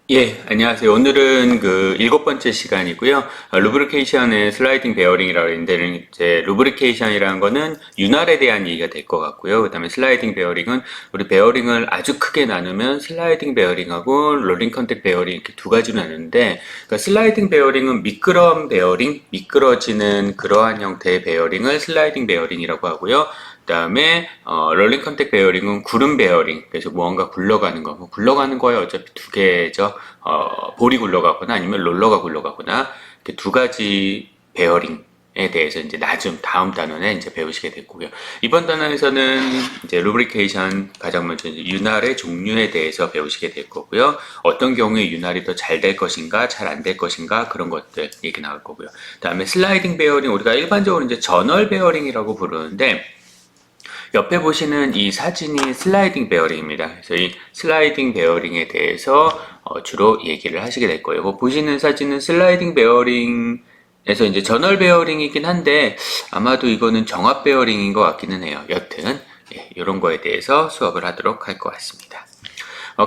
예, 안녕하세요. 오늘은 그 일곱 번째 시간이고요. 루브리케이션의 슬라이딩 베어링이라고 했는데, 이제 루브리케이션이라는 거는 윤활에 대한 얘기가 될 것 같고요. 그 다음에 슬라이딩 베어링은 우리 베어링을 아주 크게 나누면 슬라이딩 베어링하고 롤링 컨택 베어링 이렇게 두 가지로 나누는데, 그러니까 슬라이딩 베어링은 미끄럼 베어링, 미끄러지는 그러한 형태의 베어링을 슬라이딩 베어링이라고 하고요. 그다음에 롤링 컨택 베어링은 구름 베어링, 그래서 무언가 굴러가는 거, 뭐 굴러가는 거에 어차피 두 개죠. 볼이 굴러가거나 아니면 롤러가 굴러가거나 이렇게 두 가지 베어링에 대해서 이제 나중 다음 단원에 이제 배우시게 됐고요. 이번 단원에서는 이제 루브리케이션 가장 먼저 이제 윤활의 종류에 대해서 배우시게 될 거고요. 어떤 경우에 윤활이 더 잘 될 것인가, 잘 안 될 것인가 그런 것들 얘기 나올 거고요. 그다음에 슬라이딩 베어링 우리가 일반적으로 이제 전월 베어링이라고 부르는데 옆에 보시는 이 사진이 슬라이딩 베어링입니다. 그래서 이 슬라이딩 베어링에 대해서 주로 얘기를 하시게 될 거예요. 뭐 보시는 사진은 슬라이딩 베어링에서 이제 전월 베어링이긴 한데 아마도 이거는 정압 베어링인 것 같기는 해요. 여튼 이런 거에 대해서 수업을 하도록 할 것 같습니다.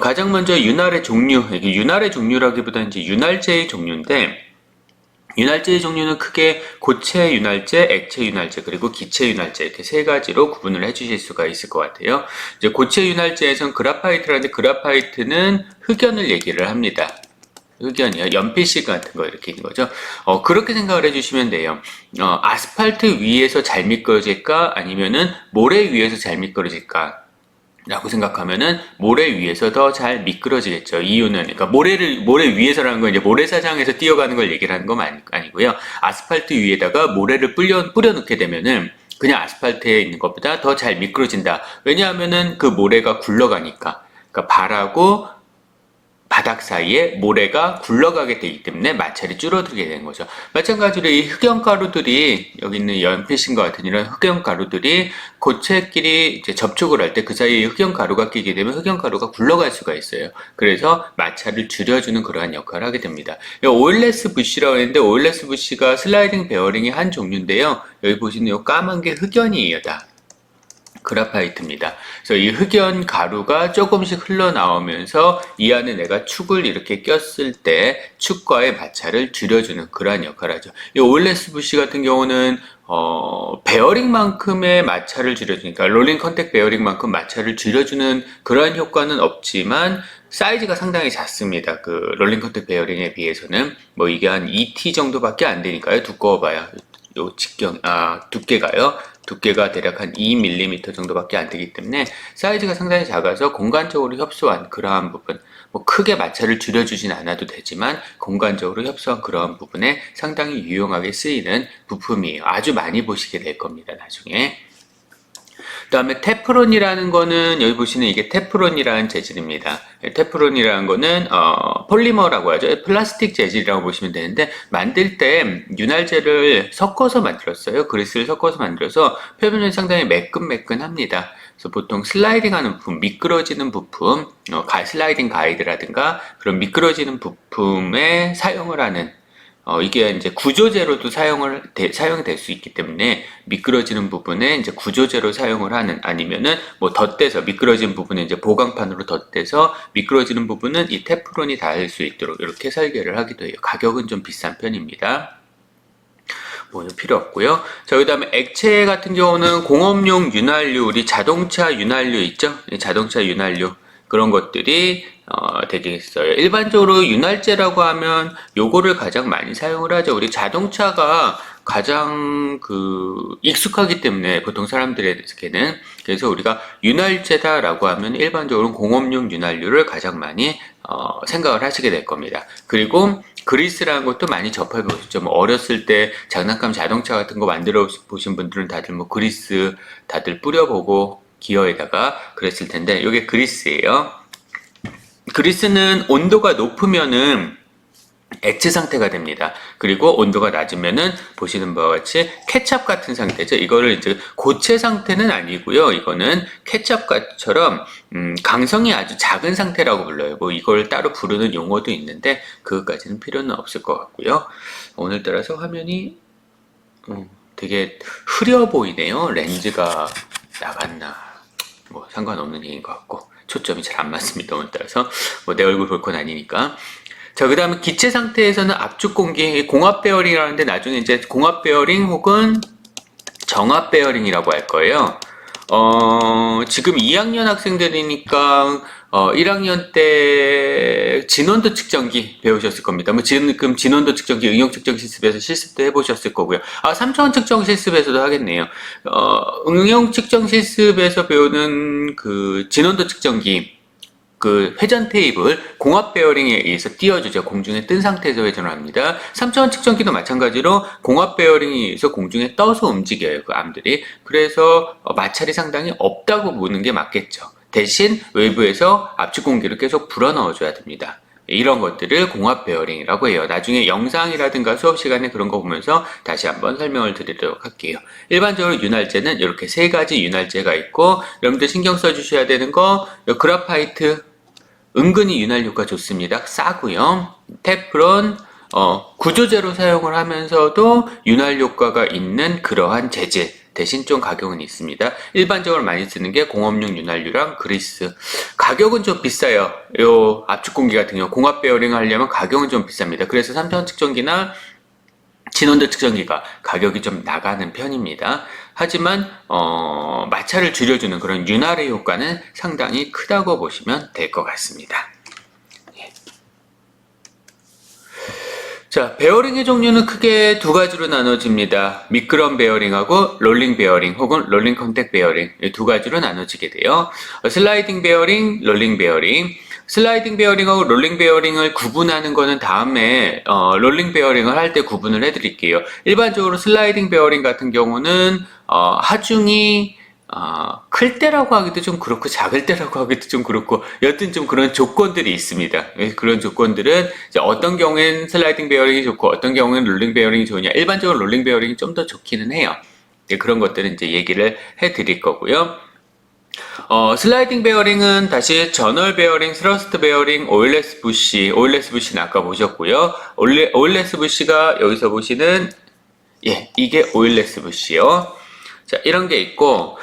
가장 먼저 윤활의 종류, 이게 윤활의 종류라기보다는 이제 윤활제의 종류인데 윤활제의 종류는 크게 고체 윤활제, 액체 윤활제, 그리고 기체 윤활제 이렇게 세 가지로 구분을 해주실 수가 있을 것 같아요. 이제 고체 윤활제에선 그라파이트라는데 그라파이트는 흑연을 얘기를 합니다. 흑연이요. 연필식 같은 거 이렇게 있는 거죠. 그렇게 생각을 해주시면 돼요. 아스팔트 위에서 잘 미끄러질까? 아니면은 모래 위에서 잘 미끄러질까? 라고 생각하면은 모래 위에서 더 잘 미끄러지겠죠. 이유는 그러니까 모래 위에서라는 건 이제 모래사장에서 뛰어가는 걸 얘기를 하는 건 아니고요. 아스팔트 위에다가 모래를 뿌려 놓게 되면은 그냥 아스팔트에 있는 것보다 더 잘 미끄러진다. 왜냐하면은 그 모래가 굴러가니까. 그러니까 발하고 바닥 사이에 모래가 굴러가게 되기 때문에 마찰이 줄어들게 되는 거죠. 마찬가지로 이 흑연가루들이 여기 있는 연필신과 같은 이런 흑연가루들이 고체끼리 이제 접촉을 할 때 그 사이에 흑연가루가 끼게 되면 흑연가루가 굴러갈 수가 있어요. 그래서 마찰을 줄여주는 그러한 역할을 하게 됩니다. 오일레스 부시라고 했는데 오일레스 부시가 슬라이딩 베어링의 한 종류인데요. 여기 보시는 이 까만 게 흑연이에요. 다. 그라파이트입니다. 그래서 이 흑연 가루가 조금씩 흘러나오면서 이 안에 내가 축을 이렇게 꼈을 때 축과의 마찰을 줄여주는 그러한 역할을 하죠. 이 오일레스 부시 같은 경우는 베어링만큼의 마찰을 줄여주니까 롤링 컨택 베어링만큼 마찰을 줄여주는 그러한 효과는 없지만 사이즈가 상당히 작습니다. 그 롤링 컨택 베어링에 비해서는 뭐 이게 한 2T 정도밖에 안 되니까요. 두꺼워봐요. 요 두께가요. 두께가 대략 한 2mm 정도밖에 안 되기 때문에 사이즈가 상당히 작아서 공간적으로 협소한 그러한 부분, 뭐 크게 마찰을 줄여주진 않아도 되지만 공간적으로 협소한 그러한 부분에 상당히 유용하게 쓰이는 부품이에요. 아주 많이 보시게 될 겁니다, 나중에. 그 다음에 테프론이라는 거는 여기 보시는 이게 테프론이라는 재질입니다. 테프론이라는 거는 폴리머라고 하죠. 플라스틱 재질이라고 보시면 되는데 만들 때 윤활제를 섞어서 만들었어요. 그리스를 섞어서 만들어서 표면이 상당히 매끈매끈합니다. 그래서 보통 슬라이딩하는 부품, 미끄러지는 부품, 슬라이딩 가이드라든가 그런 미끄러지는 부품에 사용을 하는 이게 이제 구조제로도 사용이 될 수 있기 때문에 미끄러지는 부분에 이제 구조제로 사용을 하는 아니면은 뭐 덧대서 미끄러진 부분에 이제 보강판으로 덧대서 미끄러지는 부분은 이 테프론이 닿을 수 있도록 이렇게 설계를 하기도 해요. 가격은 좀 비싼 편입니다. 뭐 필요 없고요. 자, 그다음에 액체 같은 경우는 공업용 윤활유, 우리 자동차 윤활유 있죠? 자동차 윤활유 그런 것들이 되겠어요. 일반적으로 윤활제라고 하면 요거를 가장 많이 사용을 하죠. 우리 자동차가 가장 익숙하기 때문에 보통 사람들에게는 그래서 우리가 윤활제다라고 하면 일반적으로 공업용 윤활유를 가장 많이 생각을 하시게 될 겁니다. 그리고 그리스라는 것도 많이 접해보셨죠. 뭐 어렸을 때 장난감 자동차 같은 거 만들어 보신 분들은 다들 뭐 그리스 다들 뿌려보고 기어에다가 그랬을 텐데 이게 그리스예요. 그리스는 온도가 높으면은 액체 상태가 됩니다. 그리고 온도가 낮으면은 보시는 바와 같이 케첩 같은 상태죠. 이거를 이제 고체 상태는 아니고요. 이거는 케첩처럼 강성이 아주 작은 상태라고 불러요. 뭐 이걸 따로 부르는 용어도 있는데 그것까지는 필요는 없을 것 같고요. 오늘따라서 화면이 되게 흐려 보이네요. 렌즈가 나갔나 뭐 상관없는 얘기인 것 같고 초점이 잘 안 맞습니다. 오늘따라서 뭐 내 얼굴 볼 건 아니니까. 자, 그 다음에 기체 상태에서는 압축 공기, 공압 베어링이라는데 나중에 이제 공압 베어링 혹은 정압 베어링이라고 할 거예요. 지금 2학년 학생들이니까 1학년 때 진원도 측정기 배우셨을 겁니다. 뭐 지금 진원도 측정기 응용 측정 실습에서 실습도 해보셨을 거고요. 3차원 측정 실습에서도 하겠네요. 응용 측정 실습에서 배우는 그 진원도 측정기 그 회전 테이블 공압 베어링에 의해서 띄워주죠. 공중에 뜬 상태에서 회전을 합니다. 3차원 측정기도 마찬가지로 공압 베어링에 의해서 공중에 떠서 움직여요. 그 암들이. 그래서 마찰이 상당히 없다고 보는 게 맞겠죠. 대신 외부에서 압축 공기를 계속 불어넣어줘야 됩니다. 이런 것들을 공압 베어링이라고 해요. 나중에 영상이라든가 수업 시간에 그런 거 보면서 다시 한번 설명을 드리도록 할게요. 일반적으로 윤활제는 이렇게 세 가지 윤활제가 있고, 여러분들 신경 써주셔야 되는 거, 그라파이트 은근히 윤활 효과 좋습니다. 싸고요. 테프론 구조제로 사용을 하면서도 윤활 효과가 있는 그러한 재질, 대신 좀 가격은 있습니다. 일반적으로 많이 쓰는 게 공업용 윤활유랑 그리스. 가격은 좀 비싸요. 요 압축 공기 같은 경우 공압 베어링 하려면 가격은 좀 비쌉니다. 그래서 3차원 측정기나 진원도 측정기가 가격이 좀 나가는 편입니다. 하지만 마찰을 줄여주는 그런 윤활의 효과는 상당히 크다고 보시면 될 것 같습니다. 자, 베어링의 종류는 크게 두 가지로 나눠집니다. 미끄럼 베어링하고 롤링 베어링 혹은 롤링 컨택 베어링, 이 두 가지로 나눠지게 돼요. 슬라이딩 베어링, 롤링 베어링. 슬라이딩 베어링하고 롤링 베어링을 구분하는 거는 다음에 롤링 베어링을 할 때 구분을 해드릴게요. 일반적으로 슬라이딩 베어링 같은 경우는 하중이 클 때라고 하기도 좀 그렇고 작을 때라고 하기도 좀 그렇고 여튼 좀 그런 조건들이 있습니다. 그런 조건들은 이제 어떤 경우엔 슬라이딩 베어링이 좋고 어떤 경우엔 롤링 베어링이 좋으냐. 일반적으로 롤링 베어링이 좀 더 좋기는 해요. 그런 것들은 이제 얘기를 해드릴 거고요. 슬라이딩 베어링은 다시 저널 베어링, 스러스트 베어링, 오일레스 부시, 오일레스 부시는 아까 보셨고요. 오일레스 부시가 여기서 보시는 이게 오일레스 부시요. 자, 이런 게 있고,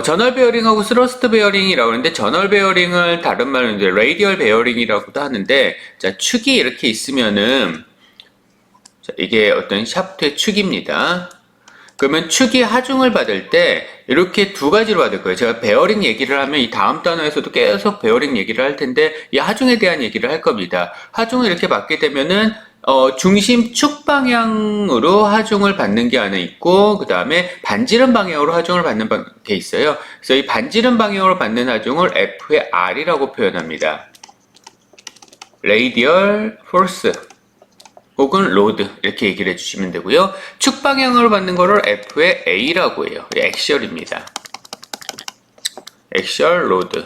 저널 베어링하고 스러스트 베어링이라고 하는데, 저널 베어링을 다른 말로 이제 레이디얼 베어링이라고도 하는데, 자, 축이 이렇게 있으면은, 자, 이게 어떤 샤프트의 축입니다. 그러면 축이 하중을 받을 때, 이렇게 두 가지로 받을 거예요. 제가 베어링 얘기를 하면 이 다음 단어에서도 계속 베어링 얘기를 할 텐데, 이 하중에 대한 얘기를 할 겁니다. 하중을 이렇게 받게 되면은, 중심 축 방향으로 하중을 받는 게 하나 있고, 그 다음에 반지름 방향으로 하중을 받는 게 있어요. 그래서 이 반지름 방향으로 받는 하중을 F의 R이라고 표현합니다. Radial Force 혹은 로드 이렇게 얘기를 해주시면 되고요. 축 방향으로 받는 거를 F의 A라고 해요. 액셜입니다. 액셜 로드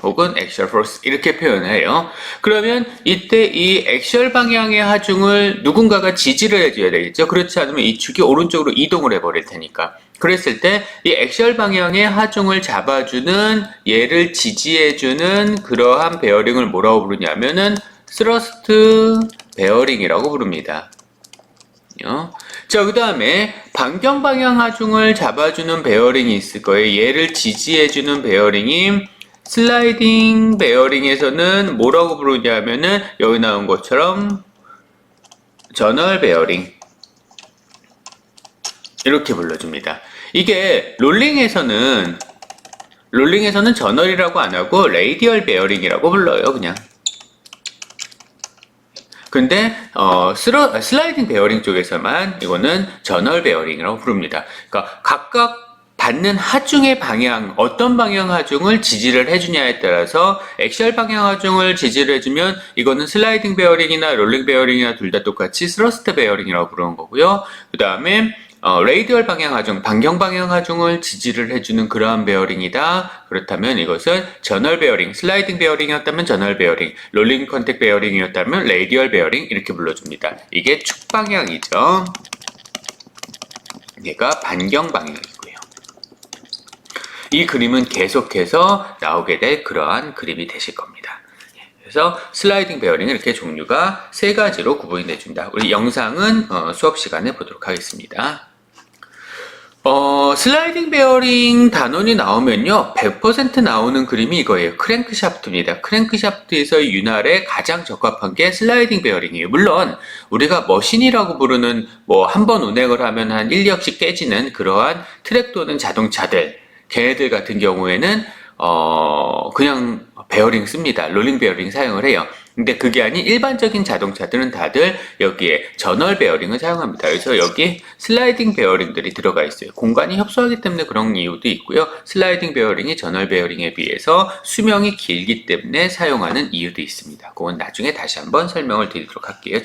혹은 액셜 포스 이렇게 표현해요. 그러면 이때 이 액셜 방향의 하중을 누군가가 지지를 해줘야 되겠죠. 그렇지 않으면 이 축이 오른쪽으로 이동을 해버릴 테니까. 그랬을 때 이 액셜 방향의 하중을 잡아주는 얘를 지지해주는 그러한 베어링을 뭐라고 부르냐면은 스러스트 베어링이라고 부릅니다. 자, 그 다음에 반경 방향 하중을 잡아주는 베어링이 있을 거예요. 얘를 지지해주는 베어링이 슬라이딩 베어링에서는 뭐라고 부르냐면은 여기 나온 것처럼 저널 베어링 이렇게 불러줍니다. 이게 롤링에서는 저널이라고 안 하고 레이디얼 베어링이라고 불러요. 그냥. 근데 슬라이딩 베어링 쪽에서만 이거는 저널 베어링이라고 부릅니다. 그러니까 각각 받는 하중의 방향, 어떤 방향 하중을 지지를 해주냐에 따라서 액셜 방향 하중을 지지를 해주면 이거는 슬라이딩 베어링이나 롤링 베어링이나 둘 다 똑같이 스러스트 베어링이라고 부르는 거고요. 그 다음에 레이디얼 방향 하중, 반경 방향 하중을 지지를 해주는 그러한 베어링이다. 그렇다면 이것은 저널 베어링, 슬라이딩 베어링이었다면 저널 베어링, 롤링 컨택 베어링이었다면 레이디얼 베어링 이렇게 불러줍니다. 이게 축 방향이죠. 얘가 반경 방향이고요. 이 그림은 계속해서 나오게 될 그러한 그림이 되실 겁니다. 그래서 슬라이딩 베어링은 이렇게 종류가 세 가지로 구분이 되어준다. 우리 영상은 수업 시간에 보도록 하겠습니다. 슬라이딩 베어링 단원이 나오면요, 100% 나오는 그림이 이거예요. 크랭크샤프트입니다. 크랭크샤프트에서의 윤활에 가장 적합한 게 슬라이딩 베어링이에요. 물론, 우리가 머신이라고 부르는, 한 번 운행을 하면 한 1, 2억씩 깨지는 그러한 트랙 도는 자동차들, 걔네들 같은 경우에는, 그냥 베어링 씁니다. 롤링 베어링 사용을 해요. 근데 그게 아닌 일반적인 자동차들은 다들 여기에 저널 베어링을 사용합니다. 그래서 여기 슬라이딩 베어링들이 들어가 있어요. 공간이 협소하기 때문에 그런 이유도 있고요. 슬라이딩 베어링이 저널 베어링에 비해서 수명이 길기 때문에 사용하는 이유도 있습니다. 그건 나중에 다시 한번 설명을 드리도록 할게요.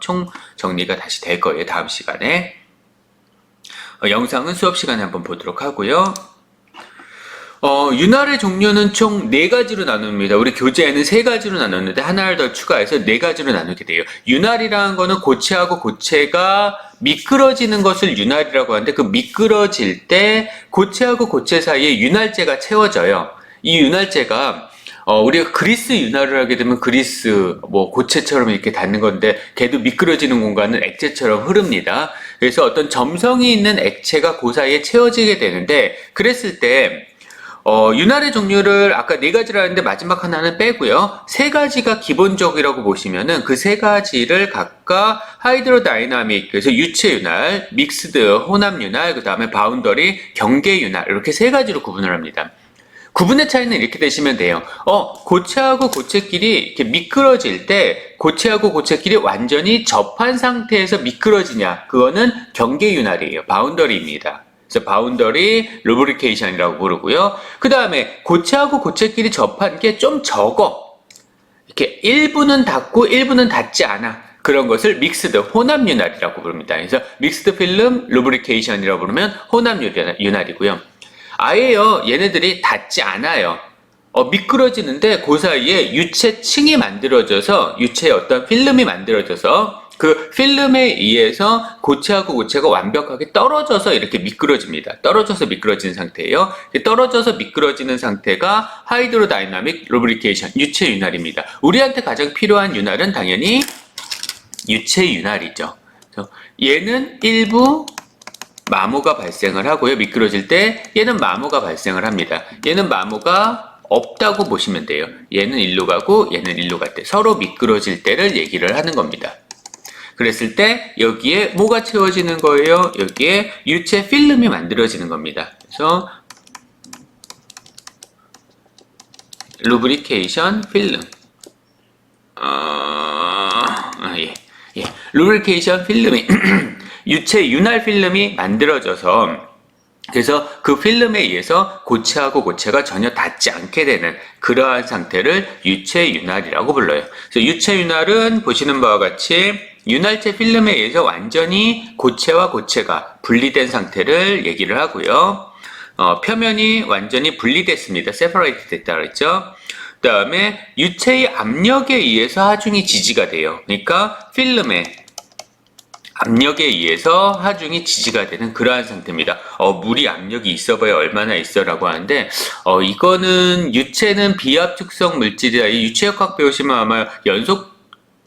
총 정리가 다시 될 거예요. 다음 시간에. 영상은 수업 시간에 한번 보도록 하고요. 윤활의 종류는 총 4가지로 나눕니다. 우리 교재에는 3가지로 나눴는데 하나를 더 추가해서 4가지로 나누게 돼요. 윤활이라는 거는 고체하고 고체가 미끄러지는 것을 윤활이라고 하는데, 그 미끄러질 때 고체하고 고체 사이에 윤활제가 채워져요. 이 윤활제가 우리가 그리스 윤활을 하게 되면 그리스 고체처럼 이렇게 닿는 건데, 걔도 미끄러지는 공간은 액체처럼 흐릅니다. 그래서 어떤 점성이 있는 액체가 그 사이에 채워지게 되는데, 그랬을 때 윤활의 종류를 아까 4가지라 했는데 마지막 하나는 빼고요. 3가지가 기본적이라고 보시면은 그 3가지를 각각 하이드로다이나믹, 그래서 유체 윤활, 믹스드, 혼합 윤활, 그 다음에 바운더리, 경계 윤활, 이렇게 3가지로 구분을 합니다. 구분의 차이는 이렇게 되시면 돼요. 고체하고 고체끼리 이렇게 미끄러질 때 고체하고 고체끼리 완전히 접한 상태에서 미끄러지냐, 그거는 경계 윤활이에요. 바운더리입니다. 그래서 바운더리 루브리케이션이라고 부르고요. 그 다음에 고체하고 고체끼리 접한 게 좀 적어. 이렇게 일부는 닿고 일부는 닿지 않아. 그런 것을 믹스드, 혼합 윤활이라고 부릅니다. 그래서 믹스드 필름 루브리케이션이라고 부르면 혼합 윤활이고요. 아예요, 얘네들이 닿지 않아요. 미끄러지는데 그 사이에 유체층이 만들어져서, 유체의 어떤 필름이 만들어져서 그 필름에 의해서 고체하고 고체가 완벽하게 떨어져서 이렇게 미끄러집니다. 떨어져서 미끄러지는 상태예요. 떨어져서 미끄러지는 상태가 하이드로다이나믹 루브리케이션, 유체 윤활입니다. 우리한테 가장 필요한 윤활은 당연히 유체 윤활이죠. 얘는 일부 마모가 발생을 하고요. 미끄러질 때 얘는 마모가 발생을 합니다. 얘는 마모가 없다고 보시면 돼요. 얘는 일로 가고 얘는 일로 갈 때 서로 미끄러질 때를 얘기를 하는 겁니다. 그랬을 때 여기에 뭐가 채워지는 거예요? 여기에 유체 필름이 만들어지는 겁니다. 그래서 루브리케이션 필름, 루브리케이션 필름이 유체 윤활 필름이 만들어져서, 그래서 그 필름에 의해서 고체하고 고체가 전혀 닿지 않게 되는 그러한 상태를 유체 윤활이라고 불러요. 그래서 유체 윤활은 보시는 바와 같이 윤활체 필름에 의해서 완전히 고체와 고체가 분리된 상태를 얘기를 하고요. 표면이 완전히 분리됐습니다. 세퍼레이트 됐다 그랬죠. 그 다음에 유체의 압력에 의해서 하중이 지지가 돼요. 그러니까 필름의 압력에 의해서 하중이 지지가 되는 그러한 상태입니다. 물이 압력이 있어봐야 얼마나 있어라고 하는데, 이거는 유체는 비압축성 물질이다. 이 유체역학 배우시면 아마 연속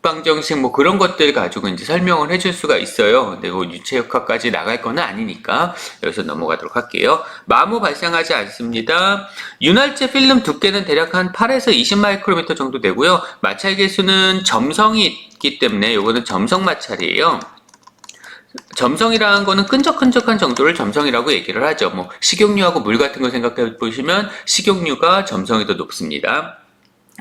방정식 그런 것들 가지고 이제 설명을 해줄 수가 있어요. 근데 유체역학까지 나갈 건 아니니까 여기서 넘어가도록 할게요. 마모 발생하지 않습니다. 윤활제 필름 두께는 대략 한 8에서 20 마이크로미터 정도 되고요. 마찰 계수는 점성이 있기 때문에 이거는 점성 마찰이에요. 점성이라는 거는 끈적끈적한 정도를 점성이라고 얘기를 하죠. 식용유하고 물 같은 거 생각해 보시면 식용유가 점성이 더 높습니다.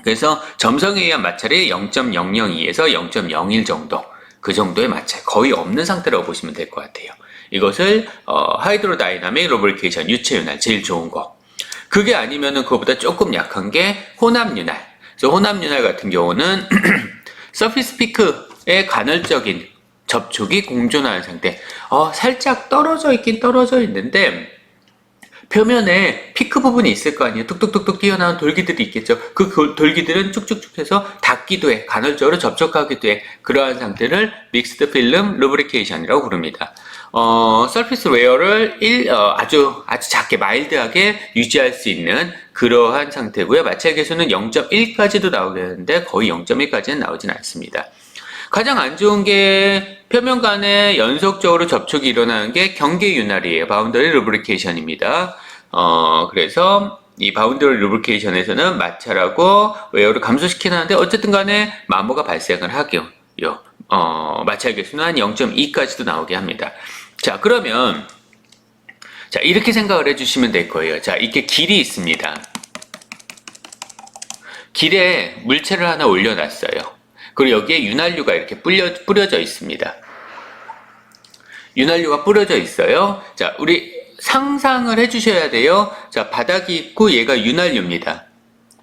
그래서 점성에 의한 마찰이 0.002에서 0.01 정도, 그 정도의 마찰, 거의 없는 상태라고 보시면 될 것 같아요. 이것을 하이드로다이나믹 루브리케이션, 유체 윤활, 제일 좋은 거. 그게 아니면은 그거보다 조금 약한 게 혼합 윤활. 그래서 혼합 윤활 같은 경우는 서피스 피크의 간헐적인 접촉이 공존하는 상태. 살짝 떨어져 있긴 떨어져 있는데 표면에 피크 부분이 있을 거 아니에요. 뚝뚝뚝뚝 튀어나온 돌기들이 있겠죠. 그 돌기들은 쭉쭉쭉 해서 닿기도 해. 간헐적으로 접촉하기도 해. 그러한 상태를 믹스드 필름 루브리케이션이라고 부릅니다. 서피스 웨어를 아주 작게 마일드하게 유지할 수 있는 그러한 상태고요. 마찰 계수는 0.1까지도 나오게 되는데 거의 0.1까지는 나오진 않습니다. 가장 안 좋은 게 표면 간에 연속적으로 접촉이 일어나는 게 경계윤활이에요. 바운더리 루브리케이션입니다. 그래서 이 바운더리 루브리케이션에서는 마찰하고 웨어를 감소시키는데 어쨌든 간에 마모가 발생을 하고요. 마찰 개수는 한 0.2까지도 나오게 합니다. 자, 그러면 자, 이렇게 생각을 해주시면 될 거예요. 자, 이렇게 길이 있습니다. 길에 물체를 하나 올려놨어요. 그리고 여기에 윤활유가 이렇게 뿌려져 있습니다. 윤활유가 뿌려져 있어요. 자, 우리 상상을 해주셔야 돼요. 자, 바닥이 있고 얘가 윤활유입니다.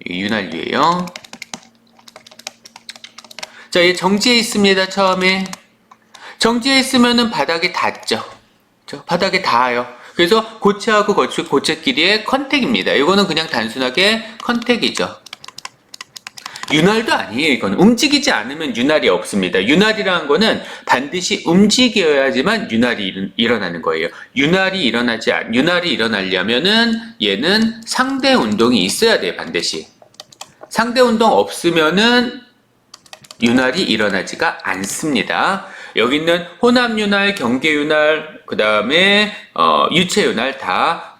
윤활유예요. 자, 얘 정지해 있습니다. 처음에 정지해 있으면은 바닥에 닿죠. 바닥에 닿아요. 그래서 고체하고 고체끼리의 컨택입니다. 이거는 그냥 단순하게 컨택이죠. 윤활도 아니에요. 이건 움직이지 않으면 윤활이 없습니다. 윤활이라는 거는 반드시 움직여야지만 윤활이 일어나는 거예요. 윤활이 일어나려면은 얘는 상대 운동이 있어야 돼요. 반드시. 상대 운동 없으면은 윤활이 일어나지가 않습니다. 여기 있는 혼합윤활, 경계윤활, 그 다음에 유체윤활 다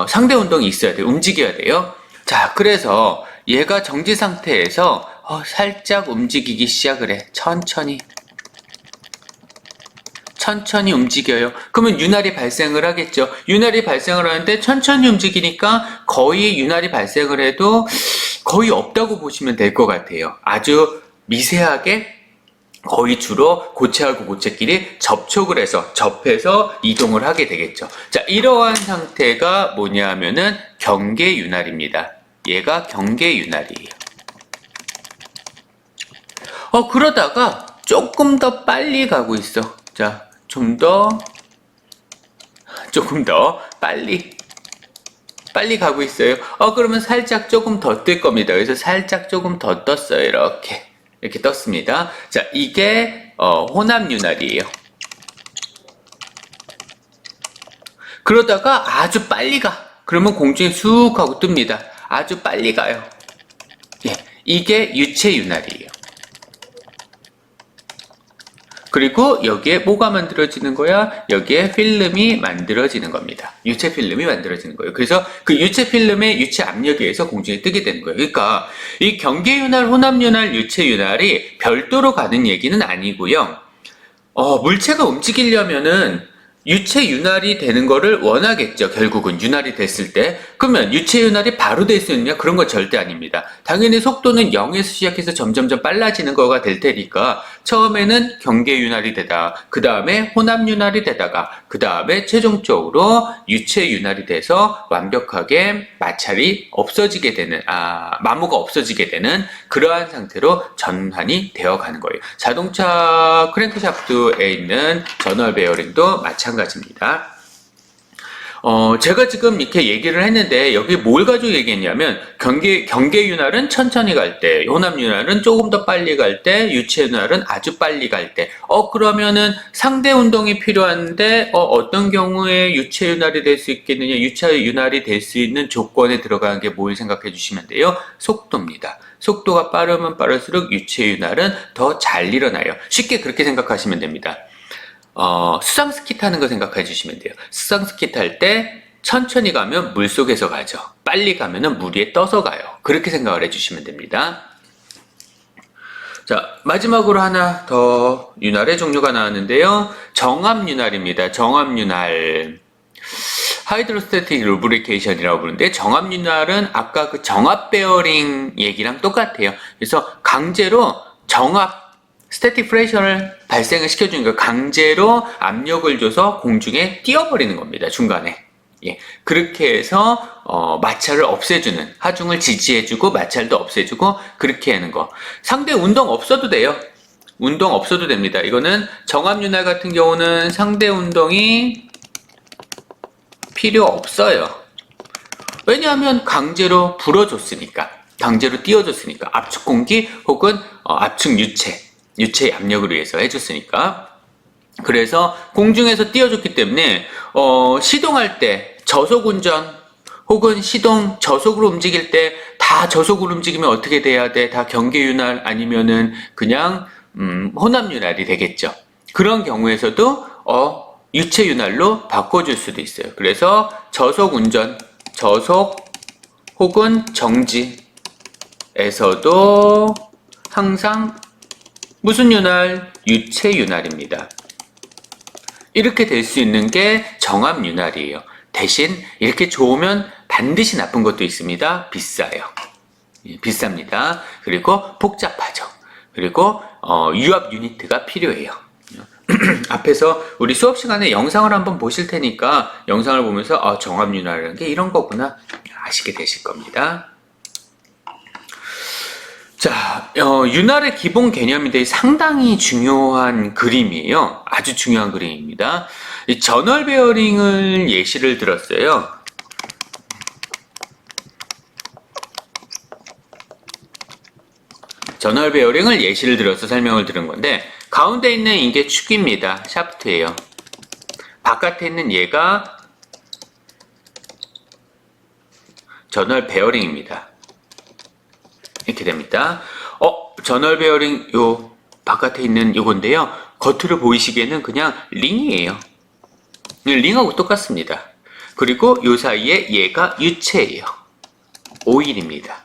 상대 운동이 있어야 돼요. 움직여야 돼요. 자, 그래서 얘가 정지 상태에서 살짝 움직이기 시작을 해. 천천히 움직여요. 그러면 윤활이 발생을 하겠죠. 윤활이 발생을 하는데 천천히 움직이니까 거의 윤활이 발생을 해도 거의 없다고 보시면 될 것 같아요. 아주 미세하게 거의 주로 고체하고 고체끼리 접해서 이동을 하게 되겠죠. 자, 이러한 상태가 뭐냐 하면은 경계윤활입니다. 얘가 경계윤활이에요. 그러다가 조금 더 빨리 가고 있어. 자, 조금 더 빨리 가고 있어요. 그러면 살짝 조금 더 뜰 겁니다. 그래서 살짝 조금 더 떴어요. 이렇게 떴습니다. 자, 이게 혼합윤활이에요. 그러다가 아주 빨리 가. 그러면 공중에 쑥 하고 뜹니다. 아주 빨리 가요. 예, 이게 유체윤활이에요. 그리고 여기에 뭐가 만들어지는 거야? 여기에 필름이 만들어지는 겁니다. 유체 필름이 만들어지는 거예요. 그래서 그 유체 필름의 유체 압력에 의해서 공중에 뜨게 되는 거예요. 그러니까 이 경계윤활, 혼합윤활, 유체윤활이 별도로 가는 얘기는 아니고요. 물체가 움직이려면은 유체윤활이 되는 거를 원하겠죠. 결국은 윤활이 됐을 때. 그러면 유체윤활이 바로 될 수 있느냐? 그런 건 절대 아닙니다. 당연히 속도는 0에서 시작해서 점점점 빨라지는 거가 될 테니까 처음에는 경계윤활이 되다, 그 다음에 혼합윤활이 되다가 그 다음에 최종적으로 유체윤활이 돼서 완벽하게 마찰이 없어지게 되는, 마모가 없어지게 되는 그러한 상태로 전환이 되어가는 거예요. 자동차 크랭크샤프트에 있는 저널 베어링도 마찬가지입니다. 제가 지금 이렇게 얘기를 했는데 여기 뭘 가지고 얘기했냐면 경계윤활은 천천히 갈 때, 혼합윤활은 조금 더 빨리 갈 때, 유체윤활은 아주 빨리 갈 때. 그러면은 상대 운동이 필요한데 어떤 경우에 유체윤활이 될 수 있겠느냐, 유체윤활이 될 수 있는 조건에 들어가는 게 뭘 생각해 주시면 돼요? 속도입니다. 속도가 빠르면 빠를수록 유체윤활은 더 잘 일어나요. 쉽게 그렇게 생각하시면 됩니다. 수상스키 타는 거 생각해 주시면 돼요. 수상스키 탈 때 천천히 가면 물 속에서 가죠. 빨리 가면은 물 위에 떠서 가요. 그렇게 생각을 해 주시면 됩니다. 자, 마지막으로 하나 더 윤활의 종류가 나왔는데요. 정압윤활입니다. 정압윤활. 하이드로스태틱 루브리케이션이라고 부르는데, 정압윤활은 아까 그 정압 베어링 얘기랑 똑같아요. 그래서 강제로 스태틱 프레셔를 발생을 시켜주는 거예요. 강제로 압력을 줘서 공중에 띄워버리는 겁니다. 중간에. 예, 그렇게 해서 마찰을 없애주는, 하중을 지지해주고 마찰도 없애주고 그렇게 하는 거. 상대 운동 없어도 돼요. 운동 없어도 됩니다. 이거는 정압윤활 같은 경우는 상대 운동이 필요 없어요. 왜냐하면 강제로 불어줬으니까, 강제로 띄워줬으니까, 압축 공기 혹은 압축 유체 압력을 위해서 해줬으니까. 그래서 공중에서 띄워줬기 때문에 시동할 때 저속 운전 혹은 저속으로 움직일 때 다 저속으로 움직이면 어떻게 돼야 돼? 다 경계윤활 아니면은 그냥 혼합 윤활이 되겠죠. 그런 경우에서도 유체 윤활로 바꿔줄 수도 있어요. 그래서 저속 운전, 저속 혹은 정지에서도 항상 무슨 윤활? 유체 윤활입니다. 이렇게 될 수 있는 게 정합 윤활이에요. 대신 이렇게 좋으면 반드시 나쁜 것도 있습니다. 비싸요. 비쌉니다. 그리고 복잡하죠. 그리고 유압 유니트가 필요해요. 앞에서 우리 수업 시간에 영상을 한번 보실 테니까 영상을 보면서 정합 윤활이라는 게 이런 거구나 아시게 되실 겁니다. 자, 윤활의 기본 개념인데 상당히 중요한 그림이에요. 아주 중요한 그림입니다. 이 저널 베어링을 예시를 들었어요. 저널 베어링을 예시를 들어서 설명을 들은 건데 가운데 있는 이게 축입니다. 샤프트예요. 바깥에 있는 얘가 저널 베어링입니다. 이렇게 됩니다. 저널 베어링 요 바깥에 있는 요건데요. 겉으로 보이시기에는 그냥 링이에요. 링하고 똑같습니다. 그리고 요 사이에 얘가 유체예요. 오일입니다.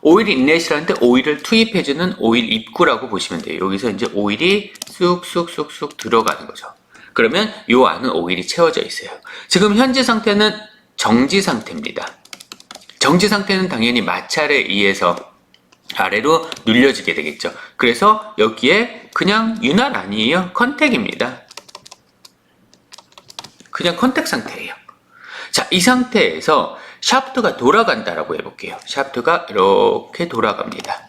오일 인렛이라는데 오일을 투입해주는 오일 입구라고 보시면 돼요. 여기서 이제 오일이 쑥쑥쑥쑥 들어가는 거죠. 그러면 요 안은 오일이 채워져 있어요. 지금 현재 상태는 정지 상태입니다. 정지 상태는 당연히 마찰에 의해서 아래로 눌려지게 되겠죠. 그래서 여기에 그냥 윤활 아니에요. 컨택입니다. 그냥 컨택 상태예요. 자, 이 상태에서 샤프트가 돌아간다라고 해볼게요. 샤프트가 이렇게 돌아갑니다.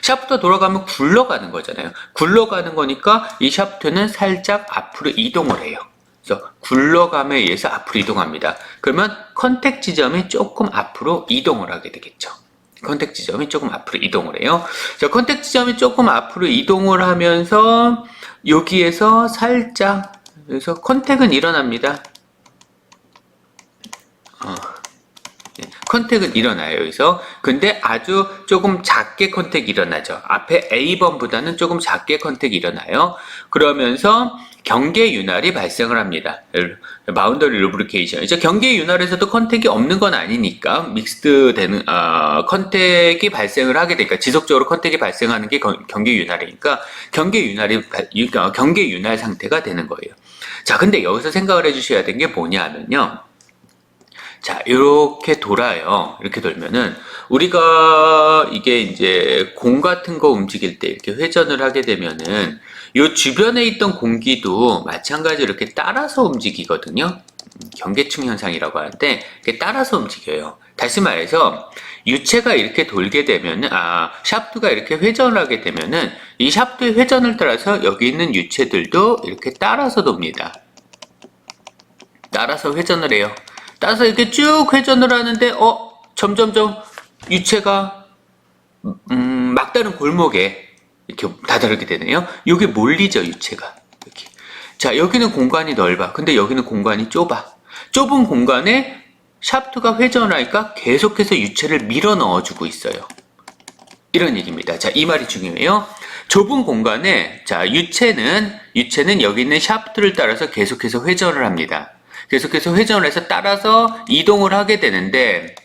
샤프트가 돌아가면 굴러가는 거잖아요. 굴러가는 거니까 이 샤프트는 살짝 앞으로 이동을 해요. 그래서 굴러감에 의해서 앞으로 이동합니다. 그러면 컨택 지점이 조금 앞으로 이동을 하게 되겠죠. 컨택 지점이 조금 앞으로 이동을 해요. 자, 컨택 지점이 조금 앞으로 이동을 하면서 여기에서 살짝 그래서 컨택은 일어납니다. 컨택은 일어나요, 여기서. 근데 아주 조금 작게 컨택이 일어나죠. 앞에 A번보다는 조금 작게 컨택이 일어나요. 그러면서 경계 윤활이 발생을 합니다. 바운더리 루브리케이션. 이제 경계 윤활에서도 컨택이 없는 건 아니니까 믹스드 되는 컨택이 발생을 하게 되니까 지속적으로 컨택이 발생하는 게 경계 윤활이니까 경계 윤활 상태가 되는 거예요. 자, 근데 여기서 생각을 해주셔야 되는 게 뭐냐면요. 자, 이렇게 돌아요. 이렇게 돌면은 우리가 이게 이제 공 같은 거 움직일 때 이렇게 회전을 하게 되면은 요 주변에 있던 공기도 마찬가지로 이렇게 따라서 움직이거든요. 경계층 현상이라고 하는데 이렇게 따라서 움직여요. 다시 말해서 유체가 이렇게 돌게 되면은 샤프트가 이렇게 회전을 하게 되면은 이 샤프트의 회전을 따라서 여기 있는 유체들도 이렇게 따라서 돕니다. 따라서 회전을 해요. 따라서 이렇게 쭉 회전을 하는데 점점점 유체가 막다른 골목에 이렇게 다다르게 되네요. 여기 몰리죠, 유체가. 이렇게. 자, 여기는 공간이 넓어. 근데 여기는 공간이 좁아. 좁은 공간에 샤프트가 회전을 하니까 계속해서 유체를 밀어 넣어주고 있어요. 이런 얘기입니다. 자, 이 말이 중요해요. 좁은 공간에 자, 유체는 여기 있는 샤프트를 따라서 계속해서 회전을 합니다. 계속해서 회전을 해서 따라서 이동을 하게 되는데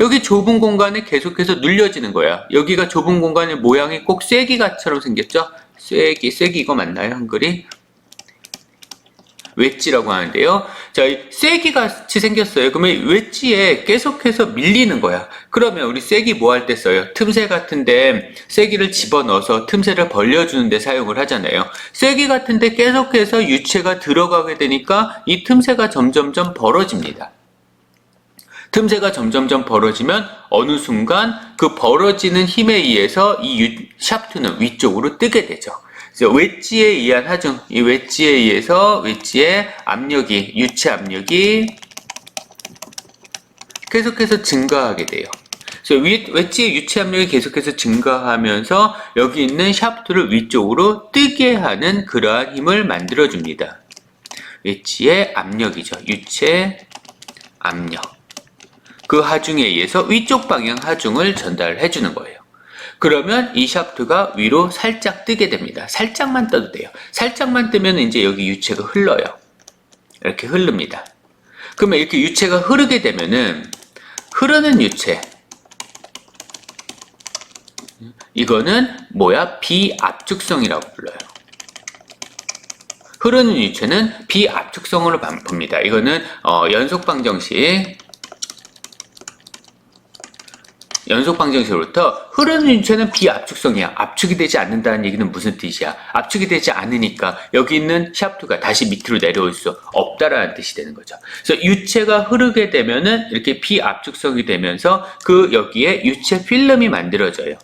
여기 좁은 공간에 계속해서 눌려지는 거야. 여기가 좁은 공간의 모양이 꼭 쐐기같처럼 생겼죠? 쐐기 이거 맞나요? 한글이? 웨지라고 하는데요. 자, 쐐기 같이 생겼어요. 그러면 웨지에 계속해서 밀리는 거야. 그러면 우리 쐐기 뭐 할 때 써요? 틈새 같은데 쐐기를 집어넣어서 틈새를 벌려주는데 사용을 하잖아요. 쐐기 같은데 계속해서 유체가 들어가게 되니까 이 틈새가 점점점 벌어집니다. 틈새가 점점점 벌어지면 어느 순간 그 벌어지는 힘에 의해서 이 샤프트는 위쪽으로 뜨게 되죠. 웨지에 의한 하중, 이 웨지에 의해서 웨지의 압력이, 유체 압력이 계속해서 증가하게 돼요. 그래서 웨지의 유체 압력이 계속해서 증가하면서 여기 있는 샤프트를 위쪽으로 뜨게 하는 그러한 힘을 만들어줍니다. 웨지의 압력이죠. 유체 압력. 그 하중에 의해서 위쪽 방향 하중을 전달해 주는 거예요. 그러면 이 샤프트가 위로 살짝 뜨게 됩니다. 살짝만 떠도 돼요. 살짝만 뜨면 이제 여기 유체가 흘러요. 이렇게 흐릅니다. 그러면 이렇게 유체가 흐르게 되면은 흐르는 유체, 이거는 뭐야? 비압축성이라고 불러요. 흐르는 유체는 비압축성으로 봅니다. 이거는 연속 방정식으로부터 흐르는 유체는 비압축성이야. 압축이 되지 않는다는 얘기는 무슨 뜻이야? 압축이 되지 않으니까 여기 있는 샤프트가 다시 밑으로 내려올 수 없다라는 뜻이 되는 거죠. 그래서 유체가 흐르게 되면은 이렇게 비압축성이 되면서 그 여기에 유체 필름이 만들어져요.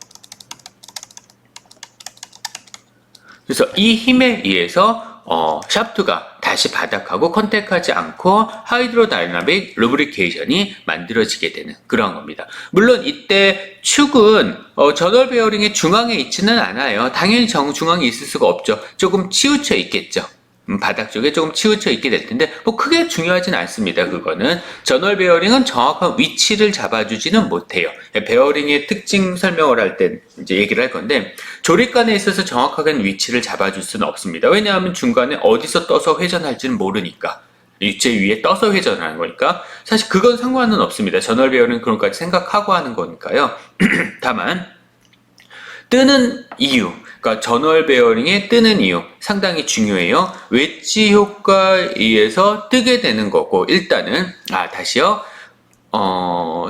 그래서 이 힘에 의해서 샤프트가 다시 바닥하고 컨택하지 않고 하이드로다이나믹 루브리케이션이 만들어지게 되는 그런 겁니다. 물론 이때 축은 전월 베어링의 중앙에 있지는 않아요. 당연히 중앙에 있을 수가 없죠. 조금 치우쳐 있겠죠. 바닥 쪽에 조금 치우쳐 있게 될 텐데 뭐 크게 중요하진 않습니다. 그거는 전월 베어링은 정확한 위치를 잡아주지는 못해요. 베어링의 특징 설명을 할 때 이제 얘기를 할 건데 조립관에 있어서 정확하게 위치를 잡아줄 수는 없습니다. 왜냐하면 중간에 어디서 떠서 회전할지는 모르니까. 유체 위에 떠서 회전하는 거니까 사실 그건 상관은 없습니다. 전월 베어링은 그런 것까지 생각하고 하는 거니까요. 다만 뜨는 이유, 그러니까 전월 베어링의 뜨는 이유 상당히 중요해요. 웨지 효과에 의해서 뜨게 되는 거고 일단은 다시요.